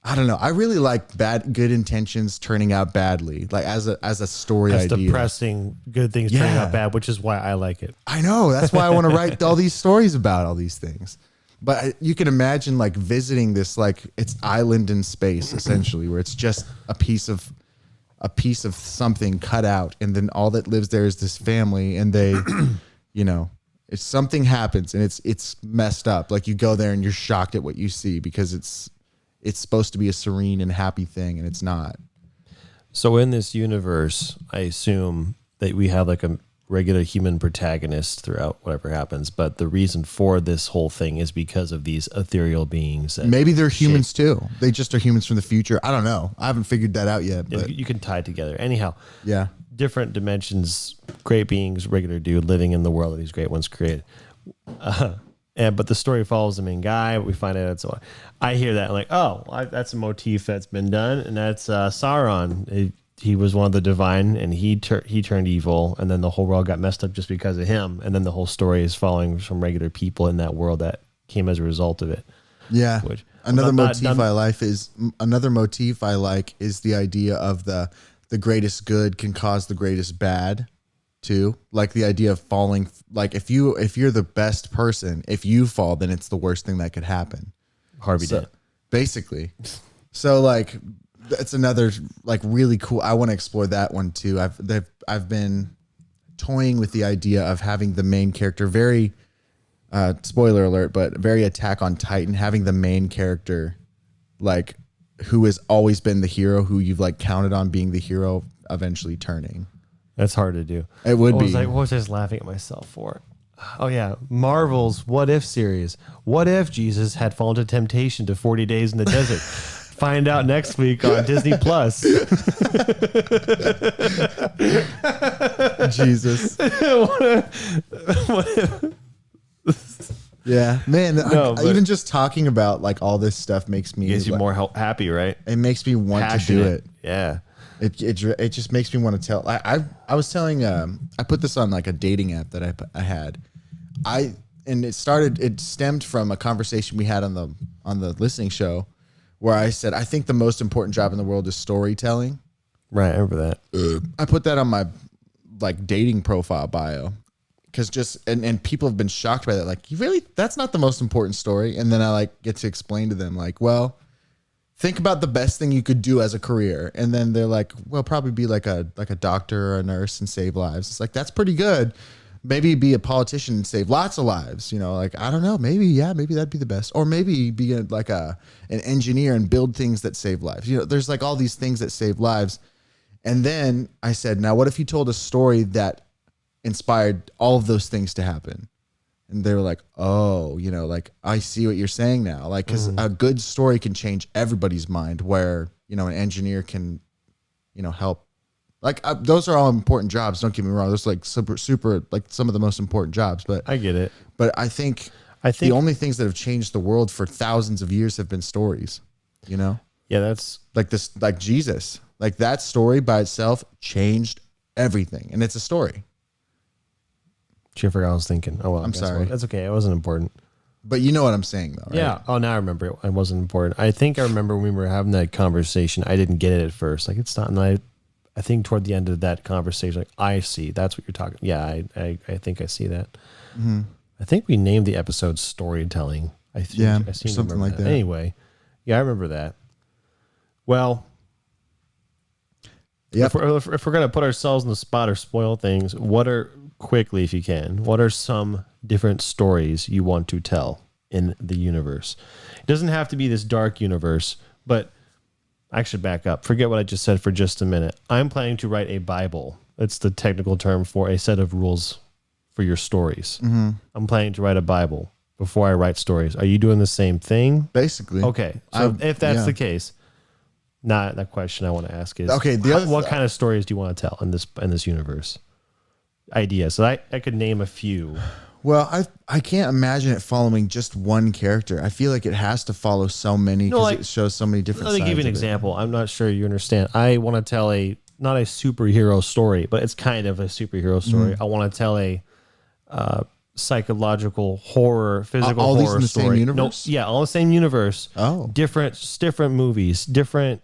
I don't know. I really like good intentions turning out badly, like as a story That's idea. Depressing, good things turning out bad, which is why I like it. I know. That's why I want to write all these stories about all these things. But you can imagine like visiting this, like it's island in space, essentially, where it's just a piece of something cut out. And then all that lives there is this family and they, if something happens and it's messed up, like you go there and you're shocked at what you see because it's supposed to be a serene and happy thing and it's not. So in this universe, I assume that we have like a regular human protagonist throughout whatever happens, but the reason for this whole thing is because of these ethereal beings. Maybe they're humans too. They just are humans from the future. I don't know. I haven't figured that out yet. But you can tie it together. Anyhow, yeah. Different dimensions, great beings, regular dude living in the world that these great ones created. But the story follows the main guy. We find out so I hear that like, that's a motif that's been done, and that's Sauron. He was one of the divine, and he turned evil, and then the whole world got messed up just because of him. And then the whole story is following some regular people in that world that came as a result of it. Yeah. Another motif I like is the idea of the greatest good can cause the greatest bad. Too, like the idea of falling, like if you're the best person, if you fall, then it's the worst thing that could happen. Harvey did basically. So like that's another like really cool. I want to explore that one too. I've been toying with the idea of having the main character very spoiler alert, but very Attack on Titan, having the main character like who has always been the hero, who you've like counted on being the hero, eventually turning. That's hard to do. It would be. What was I just laughing at myself for? Oh, yeah. Marvel's What If series. What if Jesus had fallen to temptation to 40 days in the desert? Find out next week on Disney Plus. Jesus. Yeah, man. Even just talking about like all this stuff makes me you more happy, right? It makes me want to do it. Yeah. It just makes me want to tell. I was telling I put this on like a dating app that I had. It stemmed from a conversation we had on the listening show where I said I think the most important job in the world is storytelling. Right, I remember that. I put that on my like dating profile bio because and people have been shocked by that. Like, you really, that's not the most important story. And then I like get to explain to them like, well, think about the best thing you could do as a career. And then they're like, well, probably be like a doctor or a nurse and save lives. It's like, that's pretty good. Maybe be a politician and save lots of lives. Like, I don't know, maybe that'd be the best. Or maybe be an engineer and build things that save lives. There's like all these things that save lives. And then I said, now what if you told a story that inspired all of those things to happen? And they were like, oh, like I see what you're saying now. Like, because a good story can change everybody's mind where, an engineer can, help. Like, those are all important jobs. Don't get me wrong. Those are like super, like some of the most important jobs. But I get it. But I think the only things that have changed the world for thousands of years have been stories, Yeah, that's like Jesus. Like that story by itself changed everything. And it's a story. I forgot I was thinking. Oh, well, I'm sorry. That's okay. It wasn't important. But you know what I'm saying, though, right? Yeah. Oh, now I remember it. It wasn't important. I think I remember when we were having that conversation. I didn't get it at first. Like, it's not. And I think toward the end of that conversation, like, I see, that's what you're talking. Yeah, I think I see that. I think we named the episode storytelling. I think Yeah, I seem to something remember like that. Anyway, yeah, I remember that. Well, Yep. if we're gonna put ourselves in the spot or spoil things, quickly, if you can, what are some different stories you want to tell in the universe? It doesn't have to be this dark universe, but I should back up. Forget what I just said for just a minute. I'm planning to write a Bible. It's the technical term for a set of rules for your stories. I'm planning to write a Bible before I write stories. Are you doing the same thing? Basically. Okay. So if that's yeah. the case, not the question I want to ask is, Okay, what kind of stories do you want to tell in this universe? Ideas. So I could name a few. Well, I can't imagine it following just one character. I feel like it has to follow so many because it shows so many different Let me sides give you an of it. example. I'm not sure you understand. I want to tell not a superhero story, but it's kind of a superhero story. I want to tell a psychological horror, physical all these horror in the story. same universe? No, yeah, all the same universe. Oh. different movies, different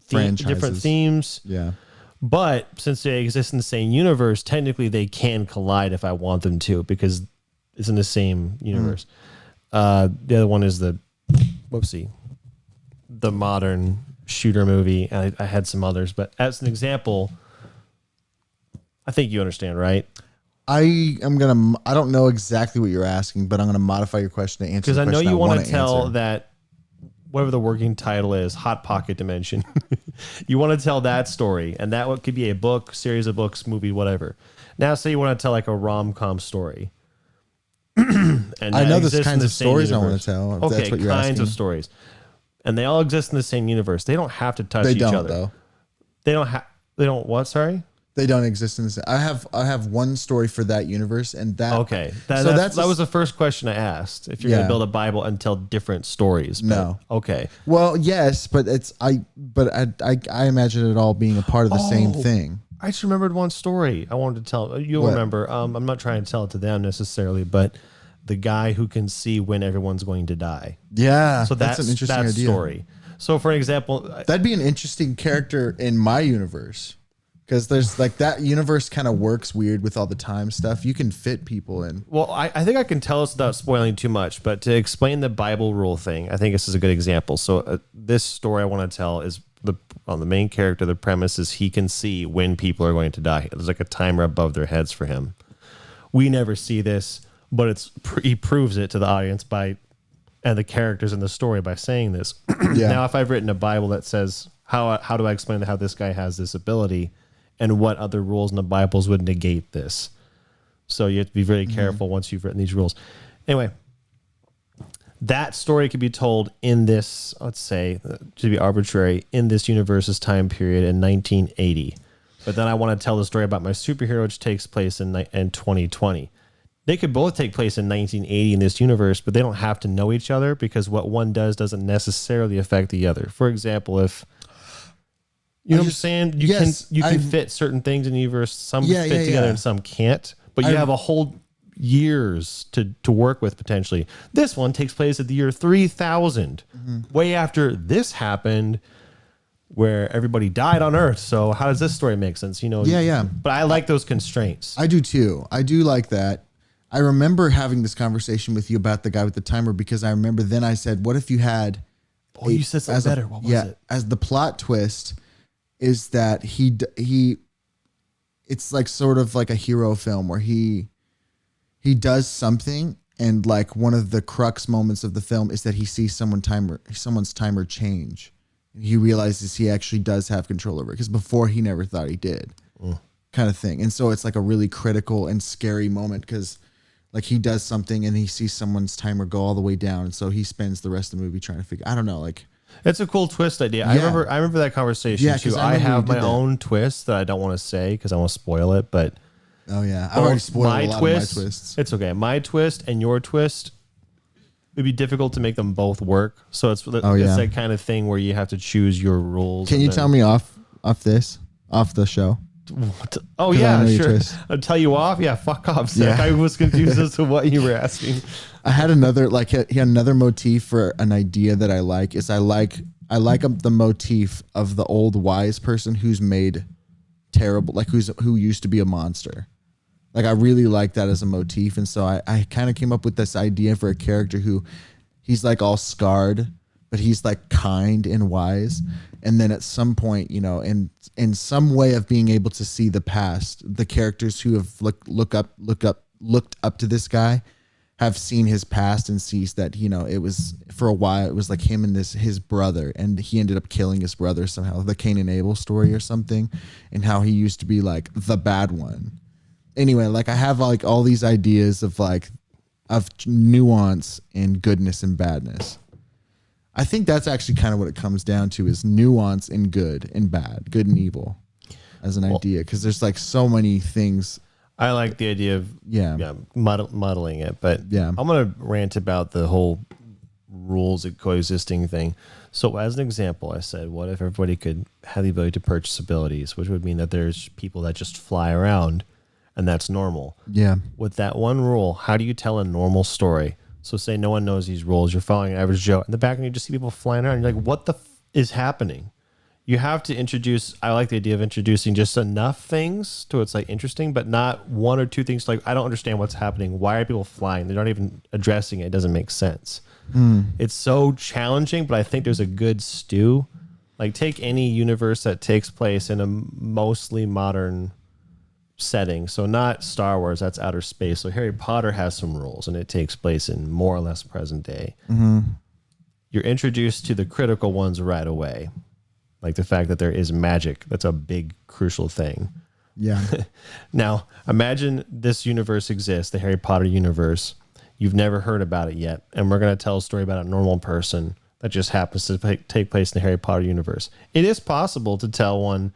Franchises. themes. Yeah. But since they exist in the same universe, technically they can collide if I want them to, because it's in the same universe. The other one is the modern shooter movie. I had some others, but as an example, I think you understand, right? I don't know exactly what you're asking, but I'm gonna modify your question to answer. Because I know you want to tell answer. that, whatever the working title is, Hot Pocket Dimension. You want to tell that story, and that could be a book, series of books, movie, whatever. Now, say you want to tell like a rom-com story. And I know there's kinds of stories I want to tell. If Okay, that's what you're kinds asking. of stories, and they all exist in the same universe. They don't have to touch They each don't other. though. They don't have. They don't what? Sorry. They don't exist in the same. I have one story for that universe, and that. Okay, So that was the first question I asked. If you're going Yeah. to build a Bible and tell different stories, but- No. Okay. Well, yes, but I imagine it all being a part of the same thing. I just remembered one story I wanted to tell. You'll What? remember. I'm not trying to tell it to them necessarily, but the guy who can see when everyone's going to die. Yeah, So that's an interesting idea. story. So for an example, That'd be an interesting character in my universe. Because there's like that universe kind of works weird with all the time stuff. You can fit people in. well, I think I can tell us without spoiling too much, but to explain the Bible rule thing, I think this is a good example. So this story I want to tell is on the main character. The premise is he can see when people are going to die. There's like a timer above their heads for him. We never see this, but he proves it to the audience and the characters in the story by saying this. Yeah. Now, if I've written a Bible that says how do I explain how this guy has this ability, and what other rules in the Bibles would negate this? So you have to be very careful once you've written these rules. Anyway, that story could be told in this, let's say, to be arbitrary, in this universe's time period in 1980. But then I want to tell the story about my superhero, which takes place in 2020. They could both take place in 1980 in this universe, but they don't have to know each other, because what one does doesn't necessarily affect the other. For example, if you know what I'm saying, you can fit certain things in the universe. Some fit together and some can't. But you have a whole years to work with potentially. This one takes place at the year 3000, way after this happened, where everybody died on Earth. So how does this story make sense? You know? Yeah. But I like those constraints. I do too. I do like that. I remember having this conversation with you about the guy with the timer, because I remember then I said, what if you had... Oh, you said something better. What was it? As the plot twist is that it's like sort of like a hero film where he does something, and like one of the crux moments of the film is that he sees someone's timer change. He realizes he actually does have control over it, because before he never thought he did, kind of thing. And so it's like a really critical and scary moment, because like he does something and he sees someone's timer go all the way down, and so he spends the rest of the movie trying to figure. I don't know, like. It's a cool twist idea. I remember that conversation too. I have my own twist that I don't want to say because I want to spoil it, but oh yeah, I've already spoiled a lot of my twists. It's okay. My twist and your twist, it'd be difficult to make them both work. So it's that kind of thing where you have to choose your rules. Can you tell me off the show? What? Oh yeah, sure. I'll tell you off. Yeah, fuck off, Zach. Yeah. I was confused as to what you were asking. I had another he had another motif for an idea that I like. Is I like the motif of the old wise person who's made terrible, like who used to be a monster. Like I really like that as a motif, and so I kind of came up with this idea for a character who he's like all scarred, but he's like kind and wise. And then at some point, you know, in some way of being able to see the past, the characters who have looked up to this guy have seen his past and sees that, you know, it was for a while, it was like him and his brother, and he ended up killing his brother somehow, the Cain and Abel story or something, and how he used to be like the bad one. Anyway, like I have like all these ideas of nuance and goodness and badness. I think that's actually kind of what it comes down to, is nuance and good and bad, good and evil as an idea. Because there's like so many things. I like the idea of modeling it, but I'm going to rant about the whole rules of coexisting thing. So as an example, I said, what if everybody could have the ability to purchase abilities, which would mean that there's people that just fly around and that's normal. Yeah. With that one rule, how do you tell a normal story? So say no one knows these rules. You're following an average Joe. In the background, you just see people flying around. You're like, what the is happening? You have to introduce, I like the idea of introducing just enough things to it's like interesting, but not one or two things. Like, I don't understand what's happening. Why are people flying? They're not even addressing it. It doesn't make sense. It's so challenging, but I think there's a good stew. Like, take any universe that takes place in a mostly modern setting. So not Star Wars, that's outer space. So Harry Potter has some rules and it takes place in more or less present day. You're introduced to the critical ones right away. Like the fact that there is magic. That's a big, crucial thing. Yeah. Now, imagine this universe exists, the Harry Potter universe. You've never heard about it yet. And we're going to tell a story about a normal person that just happens to take place in the Harry Potter universe. It is possible to tell one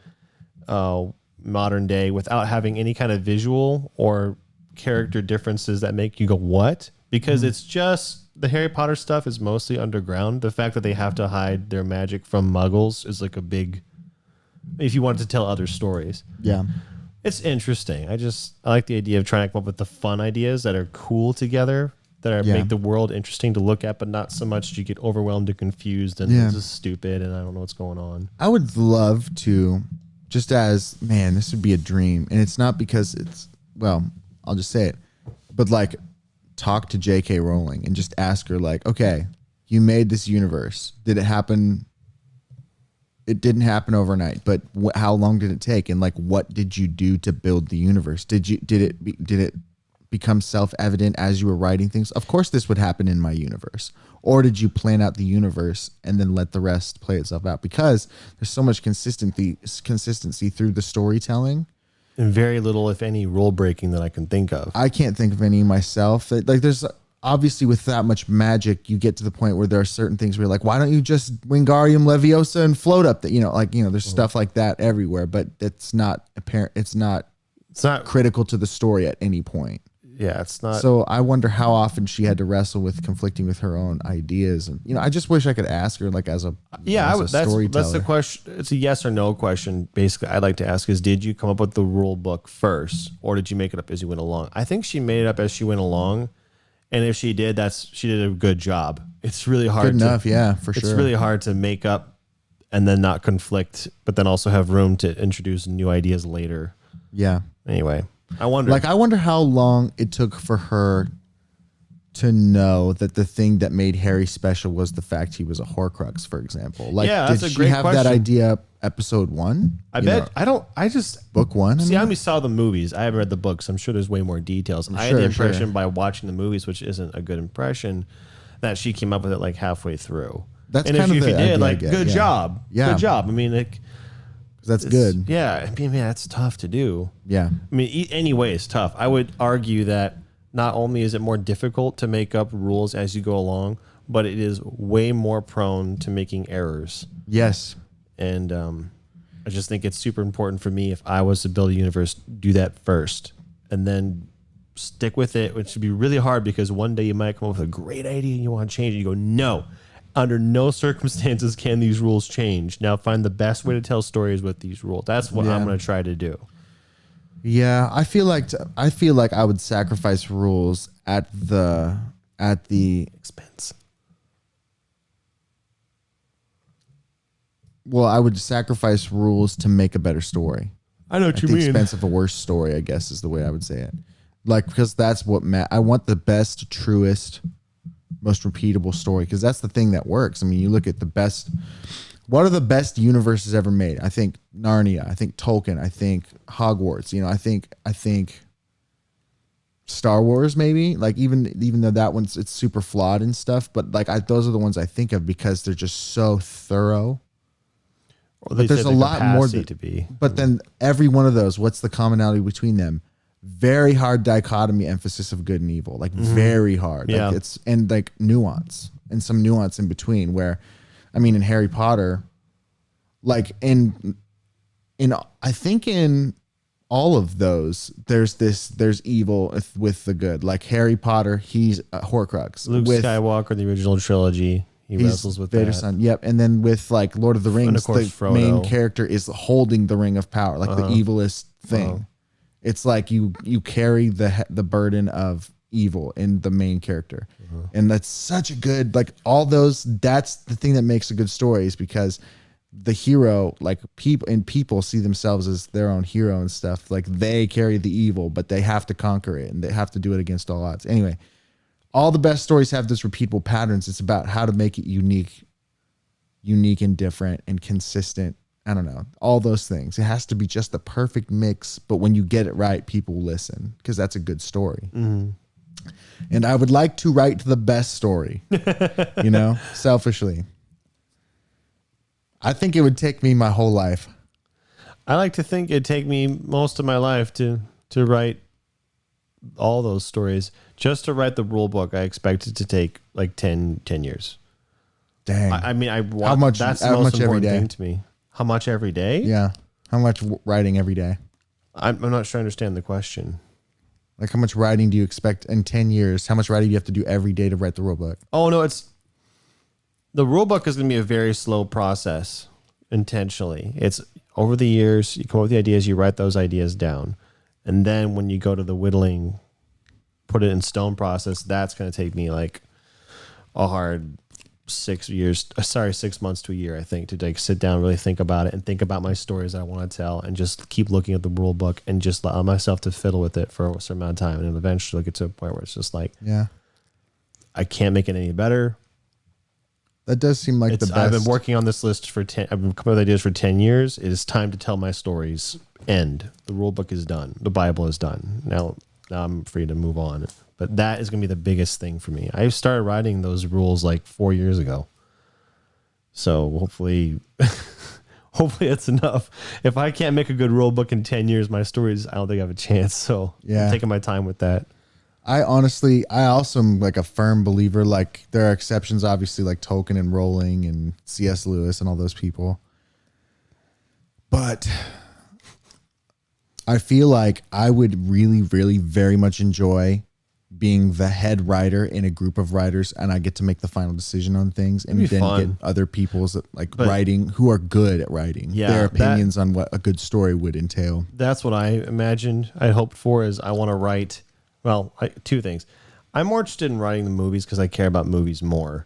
modern day without having any kind of visual or character differences that make you go, what? Because it's just the Harry Potter stuff is mostly underground. The fact that they have to hide their magic from muggles is like a big, if you wanted to tell other stories. Yeah. It's interesting. I like the idea of trying to come up with the fun ideas that are cool together, that are make the world interesting to look at, but not so much that you get overwhelmed and confused and this is stupid and I don't know what's going on. I would love to, just as, man, this would be a dream. And it's not because it's, well, I'll just say it, but like talk to J.K. Rowling and just ask her like, okay, you made this universe. Did it happen? It didn't happen overnight, but how long did it take? And like, what did you do to build the universe? Did it become self-evident as you were writing things? Of course this would happen in my universe. Or did you plan out the universe and then let the rest play itself out? Because there's so much consistency through the storytelling. And very little, if any, rule breaking that I can think of. I can't think of any myself. Like, there's obviously with that much magic, you get to the point where there are certain things where you're like, why don't you just Wingardium Leviosa and float up? That there's stuff like that everywhere, but it's not apparent. It's not critical to the story at any point. Yeah, it's not. So I wonder how often she had to wrestle with conflicting with her own ideas, and I just wish I could ask her, like, as a storyteller. That's the question. It's a yes or no question. Basically, I'd like to ask is, did you come up with the rule book first, or did you make it up as you went along? I think she made it up as she went along, and if she did, she did a good job. It's really hard. Good enough, yeah, for sure. It's really hard to make up and then not conflict, but then also have room to introduce new ideas later. Yeah. Anyway. I wonder how long it took for her to know that the thing that made Harry special was the fact he was a Horcrux, for example. Like, that's did a she great have question. that idea episode 1? I bet. Book 1? I only saw the movies. I haven't read the books. I'm sure there's way more details. I had the impression by watching the movies, which isn't a good impression, that she came up with it like halfway through. That's and kind if of you the did, idea like, good job. Yeah. Good job. I mean, like, that's good. Yeah. I mean, man, that's tough to do. Yeah. I mean, anyway, it's tough. I would argue that not only is it more difficult to make up rules as you go along, but it is way more prone to making errors. Yes. And I just think it's super important for me, if I was to build a universe, do that first and then stick with it, which would be really hard because one day you might come up with a great idea and you want to change it. You go, no. Under no circumstances can these rules change. Now find the best way to tell stories with these rules. That's what I'm going to try to do. Yeah, I feel like I would sacrifice rules at the Expense. Well, I would sacrifice rules to make a better story. I know what at you the mean. expense of a worse story, I guess is the way I would say it. Like, because that's what I want the best, truest, most repeatable story, because that's the thing that works. I mean, you look at the best. What are the best universes ever made? I think Narnia. I think Tolkien. I think Hogwarts. You know, I think Star Wars, maybe. Like even though that one's it's super flawed and stuff, but like those are the ones I think of because they're just so thorough. But there's a lot more to be. But then every one of those, what's the commonality between them? Very hard dichotomy, emphasis of good and evil. Like very hard. Yeah. Like it's and like nuance and some nuance in between. Where, I mean, in Harry Potter, like in I think in all of those, there's evil with the good. Like Harry Potter, he's a Horcrux. Luke Skywalker, the original trilogy, he wrestles with Vader's that. son. Yep. And then with like Lord of the Rings, of course, the Frodo. main character is holding the ring of power, like the evilest thing. It's like you carry the burden of evil in the main character. And that's such a good, like all those, that's the thing that makes a good story, is because the hero, like people see themselves as their own hero and stuff. Like they carry the evil, but they have to conquer it and they have to do it against all odds. Anyway, all the best stories have this repeatable patterns. It's about how to make it unique and different and consistent. I don't know, all those things. It has to be just the perfect mix, but when you get it right, people will listen because that's a good story. And I would like to write the best story, you know, selfishly. I think it would take me my whole life. I like to think it'd take me most of my life to write all those stories. Just to write the rule book, I expect it to take like 10 years. Dang. I mean, I want, How much- that's the how most much every important day? thing to me. How much every day? Yeah. How much writing every day? I'm not sure I understand the question. Like how much writing do you expect in 10 years? How much writing do you have to do every day to write the rule book? Oh, no, the rule book is going to be a very slow process intentionally. It's over the years, you come up with the ideas, you write those ideas down. And then when you go to the whittling, put it in stone process, that's going to take me like a hard 6 months to a year, I think, to like sit down, really think about it and think about my stories that I want to tell and just keep looking at the rule book and just allow myself to fiddle with it for a certain amount of time. And then eventually get to a point where it's just like, Yeah. I can't make it any better. That does seem like the best. I've been working on this list I've been coming up with ideas for 10 years. It is time to tell my stories. End. The rule book is done. The Bible is done. Now I'm free to move on. But that is going to be the biggest thing for me. I started writing those rules like 4 years ago. So hopefully it's enough. If I can't make a good rule book in 10 years, my stories, I don't think I have a chance. So Yeah. I'm taking my time with that. I also am like a firm believer. Like there are exceptions, obviously, like Tolkien and Rowling and C.S. Lewis and all those people. But I feel like I would really, really very much enjoy being the head writer in a group of writers, and I get to make the final decision on things, and It'd be then fun. get other people's writing who are good at writing. Yeah, their opinions on what a good story would entail. That's what I imagined. I hoped for is I want to write. Well, two things. I'm more interested in writing the movies because I care about movies more.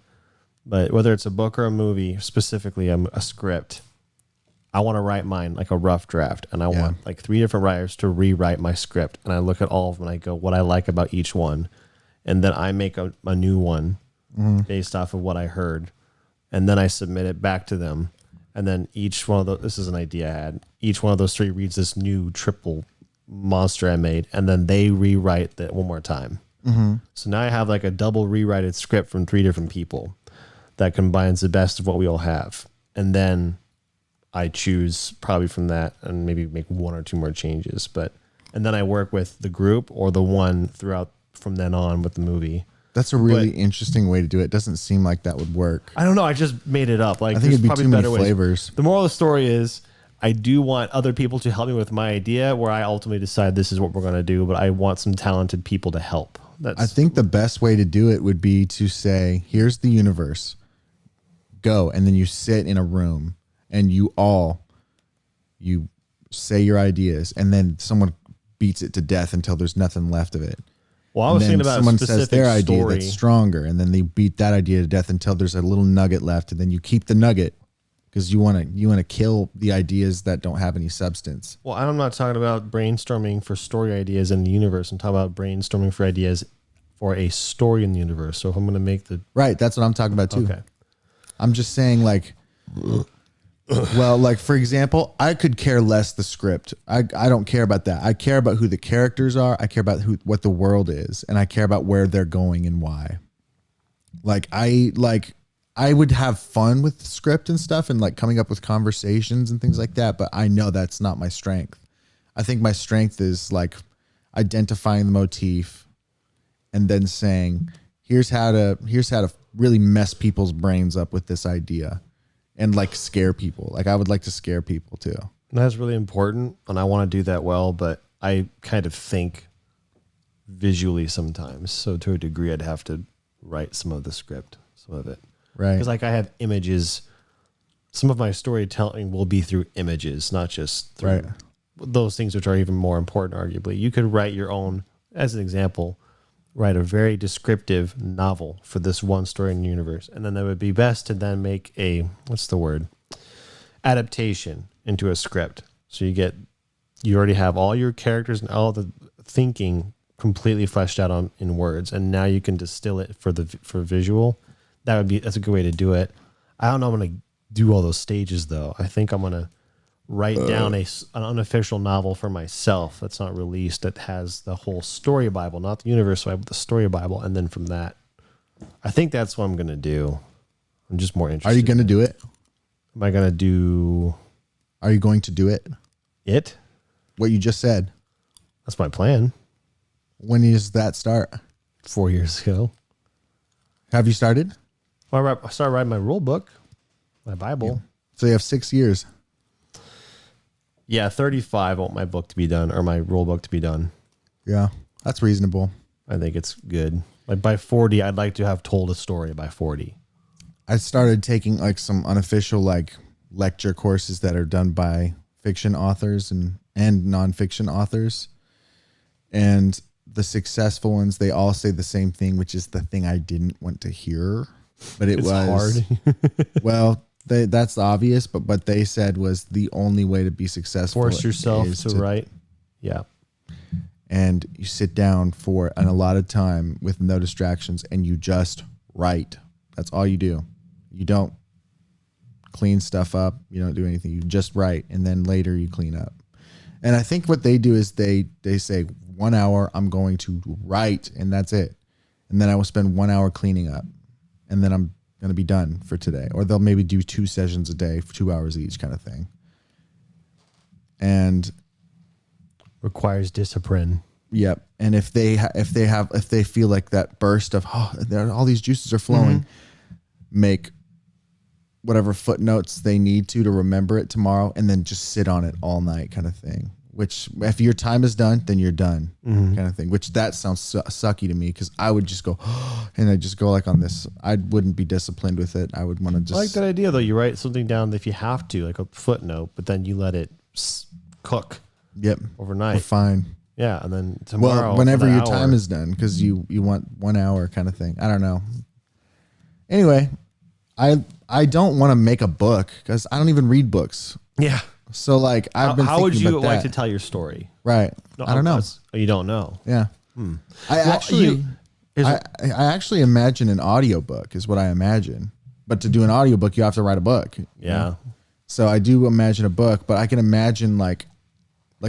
But whether it's a book or a movie, specifically a script, I want to write mine like a rough draft. And I want like 3 different writers to rewrite my script. And I look at all of them and I go, what I like about each one. And then I make a new one based off of what I heard. And then I submit it back to them. And then each one of those, this is an idea I had, each one of those 3 reads this new triple monster I made, and then they rewrite that one more time. So now I have like a double rewrited script from 3 different people that combines the best of what we all have. And then I choose probably from that and maybe make 1 or 2 more changes. And then I work with the group or the one throughout from then on with the movie. That's a really interesting way to do it. Doesn't seem like that would work. I don't know. I just made it up. Like I think it'd be probably too many better ways. flavors. The moral of the story is I do want other people to help me with my idea where I ultimately decide this is what we're going to do, but I want some talented people to help. I think the best way to do it would be to say, here's the universe, go. And then you sit in a room and you say your ideas, and then someone beats it to death until there's nothing left of it. Well, I was thinking about someone a specific says their idea story. that's stronger, and then they beat that idea to death until there's a little nugget left, and then you keep the nugget because you want to kill the ideas that don't have any substance. Well, I'm not talking about brainstorming for story ideas in the universe. I'm talking about brainstorming for ideas for a story in the universe. So if I'm going to make the Right, that's what I'm talking about too. okay, I'm just saying, like, well, like for example, I could care less the script. I don't care about that. I care about who the characters are. I care about what the world is, and I care about where they're going and why. I would have fun with the script and stuff and like coming up with conversations and things like that, but I know that's not my strength. I think my strength is like identifying the motif and then saying, here's how to really mess people's brains up with this idea and like scare people. Like I would like to scare people too. that's really important, and I want to do that well. But I kind of think visually sometimes. So to a degree, I'd have to write some of the script, some of it. Right. Because like I have images. Some of my storytelling will be through images, not just through Right. those things which are even more important, arguably. You could write your own, as an example, write a very descriptive novel for this one story in the universe. And then it would be best to then make a, what's the word? Adaptation into a script. So you already have all your characters and all the thinking completely fleshed out in words. And now you can distill it for visual. That's a good way to do it. I don't know I'm going to do all those stages though. I think I'm going to write down an unofficial novel for myself that's not released, that has the whole story Bible, not the universe Bible, the story Bible. And then from that, I think that's what I'm going to do. I'm just more interested. Are you going to do it? Am I going to do Are you going to do it? it? What you just said. That's my plan. When does that start? 4 years ago. Have you started? Well, I started writing my rule book, my Bible. So you have 6 years. Yeah, 35 I want my book to be done, or my rule book to be done. Yeah, that's reasonable. I think it's good. Like by 40, I'd like to have told a story by 40. I started taking like some unofficial like lecture courses that are done by fiction authors and nonfiction authors. And the successful ones, they all say the same thing, which is the thing I didn't want to hear. But it's hard. Well, that's obvious, but what they said was the only way to be successful Force yourself is to write. Yeah. And you sit down for an allotted time with no distractions and you just write. That's all you do. You don't clean stuff up. You don't do anything. You just write, and then later you clean up. And I think what they do is they say 1 hour I'm going to write, and that's it. And then I will spend 1 hour cleaning up, and then I'm going to be done for today. Or they'll maybe do 2 sessions a day for 2 hours each, kind of thing. And Requires discipline. yep. And if they feel like that burst of all these juices are flowing, make whatever footnotes they need to remember it tomorrow, and then just sit on it all night, kind of thing. Which, if your time is done, then you're done, kind of thing. Which that sounds sucky to me, because I would just go, and I just go like on this. I wouldn't be disciplined with it. I would want to just I like that idea though. You write something down if you have to, like a footnote, but then you let it cook Yep. overnight. We're fine. Yeah, and then tomorrow. Well, whenever for the your hour- time is done, because you want 1 hour kind of thing. I don't know. Anyway, I don't want to make a book because I don't even read books. Yeah. So like I've been. How would thinking you about like that. to tell your story? Right. I don't know. Oh, you don't know. Yeah. I actually, I actually imagine an audiobook is what I imagine. But to do an audiobook, you have to write a book. you Yeah. know? So I do imagine a book, but I can imagine like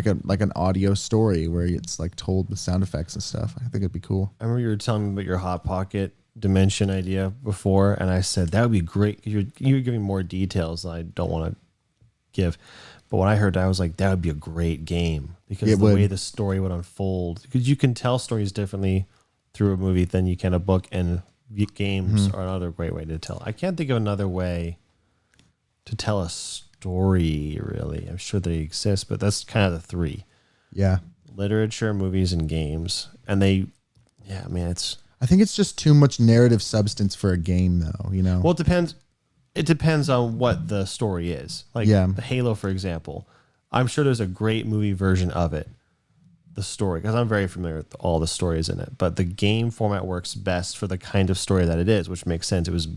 an audio story where it's like told with sound effects and stuff. I think it'd be cool. I remember you were telling me about your Hot Pocket dimension idea before, and I said that would be great because you were giving more details than I don't want to give. But when I heard that, I was like, that would be a great game because It the would. way the story would unfold, because you can tell stories differently through a movie than you can a book, and games are another great way to tell. I can't think of another way to tell a story, really. I'm sure they exist, but that's kind of the three: Yeah. literature, movies, and games. And it's I think it's just too much narrative substance for a game, though. You know. well, it depends. It depends on what the story is. Like the Halo, for example. I'm sure there's a great movie version of it, the story, because I'm very familiar with all the stories in it. But the game format works best for the kind of story that it is, which makes sense. It was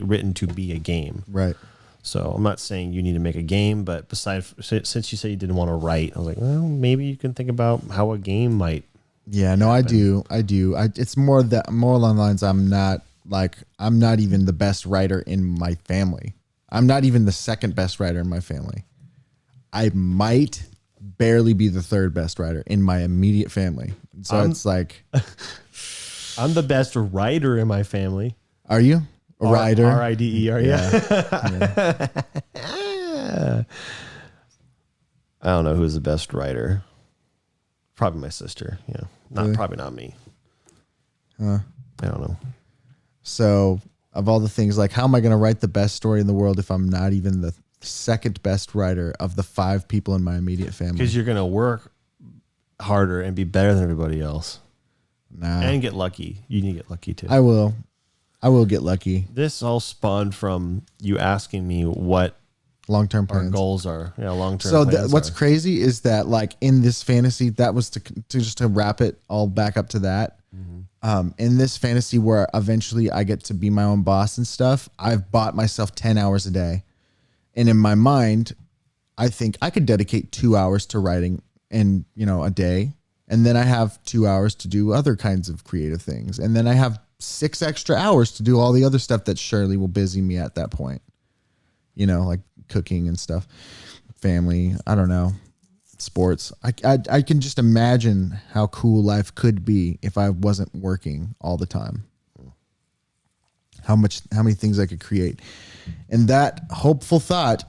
written to be a game. Right. So I'm not saying you need to make a game, but besides, since you said you didn't want to write, I was like, well, maybe you can think about how a game might. Yeah, no, I do. It's more along the lines. I'm not even the best writer in my family. I'm not even the second best writer in my family. I might barely be the third best writer in my immediate family. So it's like, I'm the best writer in my family. are you a writer? RIDER, Yeah. I don't know who's the best writer. Probably my sister. Yeah, Really? probably not me. I don't know. So of all the things, like, how am I going to write the best story in the world if I'm not even the second best writer of the 5 people in my immediate family? Because you're gonna work harder and be better than everybody else, Nah, and get lucky. You need to get lucky too. I will get lucky. This all spawned from you asking me what Long-term our plans. goals are. Yeah, long term. So what's crazy is that, like, in this fantasy, that was to just to wrap it all back up to that. In this fantasy where eventually I get to be my own boss and stuff, I've bought myself 10 hours a day. And in my mind, I think I could dedicate 2 hours to writing in, a day. And then I have 2 hours to do other kinds of creative things. And then I have 6 extra hours to do all the other stuff that surely will busy me at that point. Like cooking and stuff, family, I don't know, sports. I can just imagine how cool life could be if I wasn't working all the time. How many things I could create. And that hopeful thought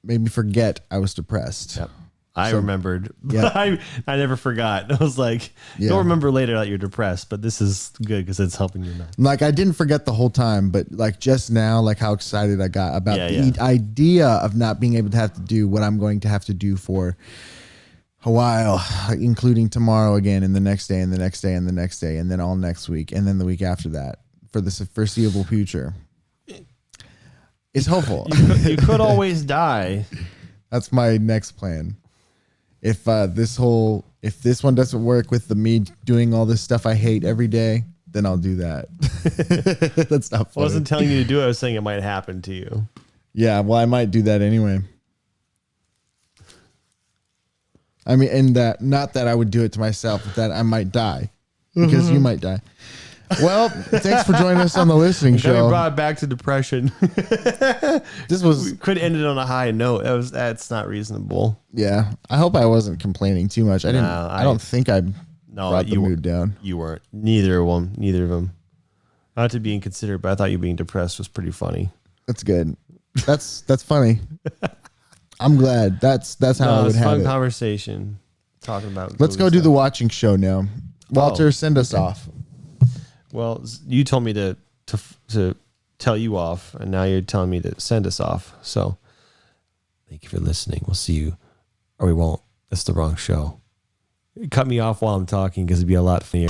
made me forget I was depressed. Yep. I remembered. Yeah. I never forgot. I was like, Yeah. you'll remember later that you're depressed, but this is good because it's helping you now. Like, I didn't forget the whole time, but like just now, like how excited I got about the idea of not being able to have to do what I'm going to have to do for a while, including tomorrow again, and the next day, and the next day, and the next day, and then all next week, and then the week after that, for the foreseeable future. It's hopeful. You could always die. That's my next plan. If this one doesn't work with me doing all this stuff I hate every day, then I'll do that. That's not funny. I wasn't telling you to do it. I was saying it might happen to you. Yeah, well, I might do that anyway. I mean, and that, not that I would do it to myself, but that I might die because you might die. Well, thanks for joining us on the listening We show. brought it back to depression. This was, We could end it on a high note. That's not reasonable. yeah. I hope I wasn't complaining too much. I don't think I brought the mood down. You weren't. Neither of them. Not to be inconsiderate, but I thought you being depressed was pretty funny. That's good. That's funny. I'm glad. That's how I would have fun it. conversation. Talking about. Let's go do the watching show now. Walter, send us off. Well, you told me to tell you off, and now you're telling me to send us off. So, thank you for listening. We'll see you, or we won't. That's the wrong show. Cut me off while I'm talking because it'd be a lot funnier.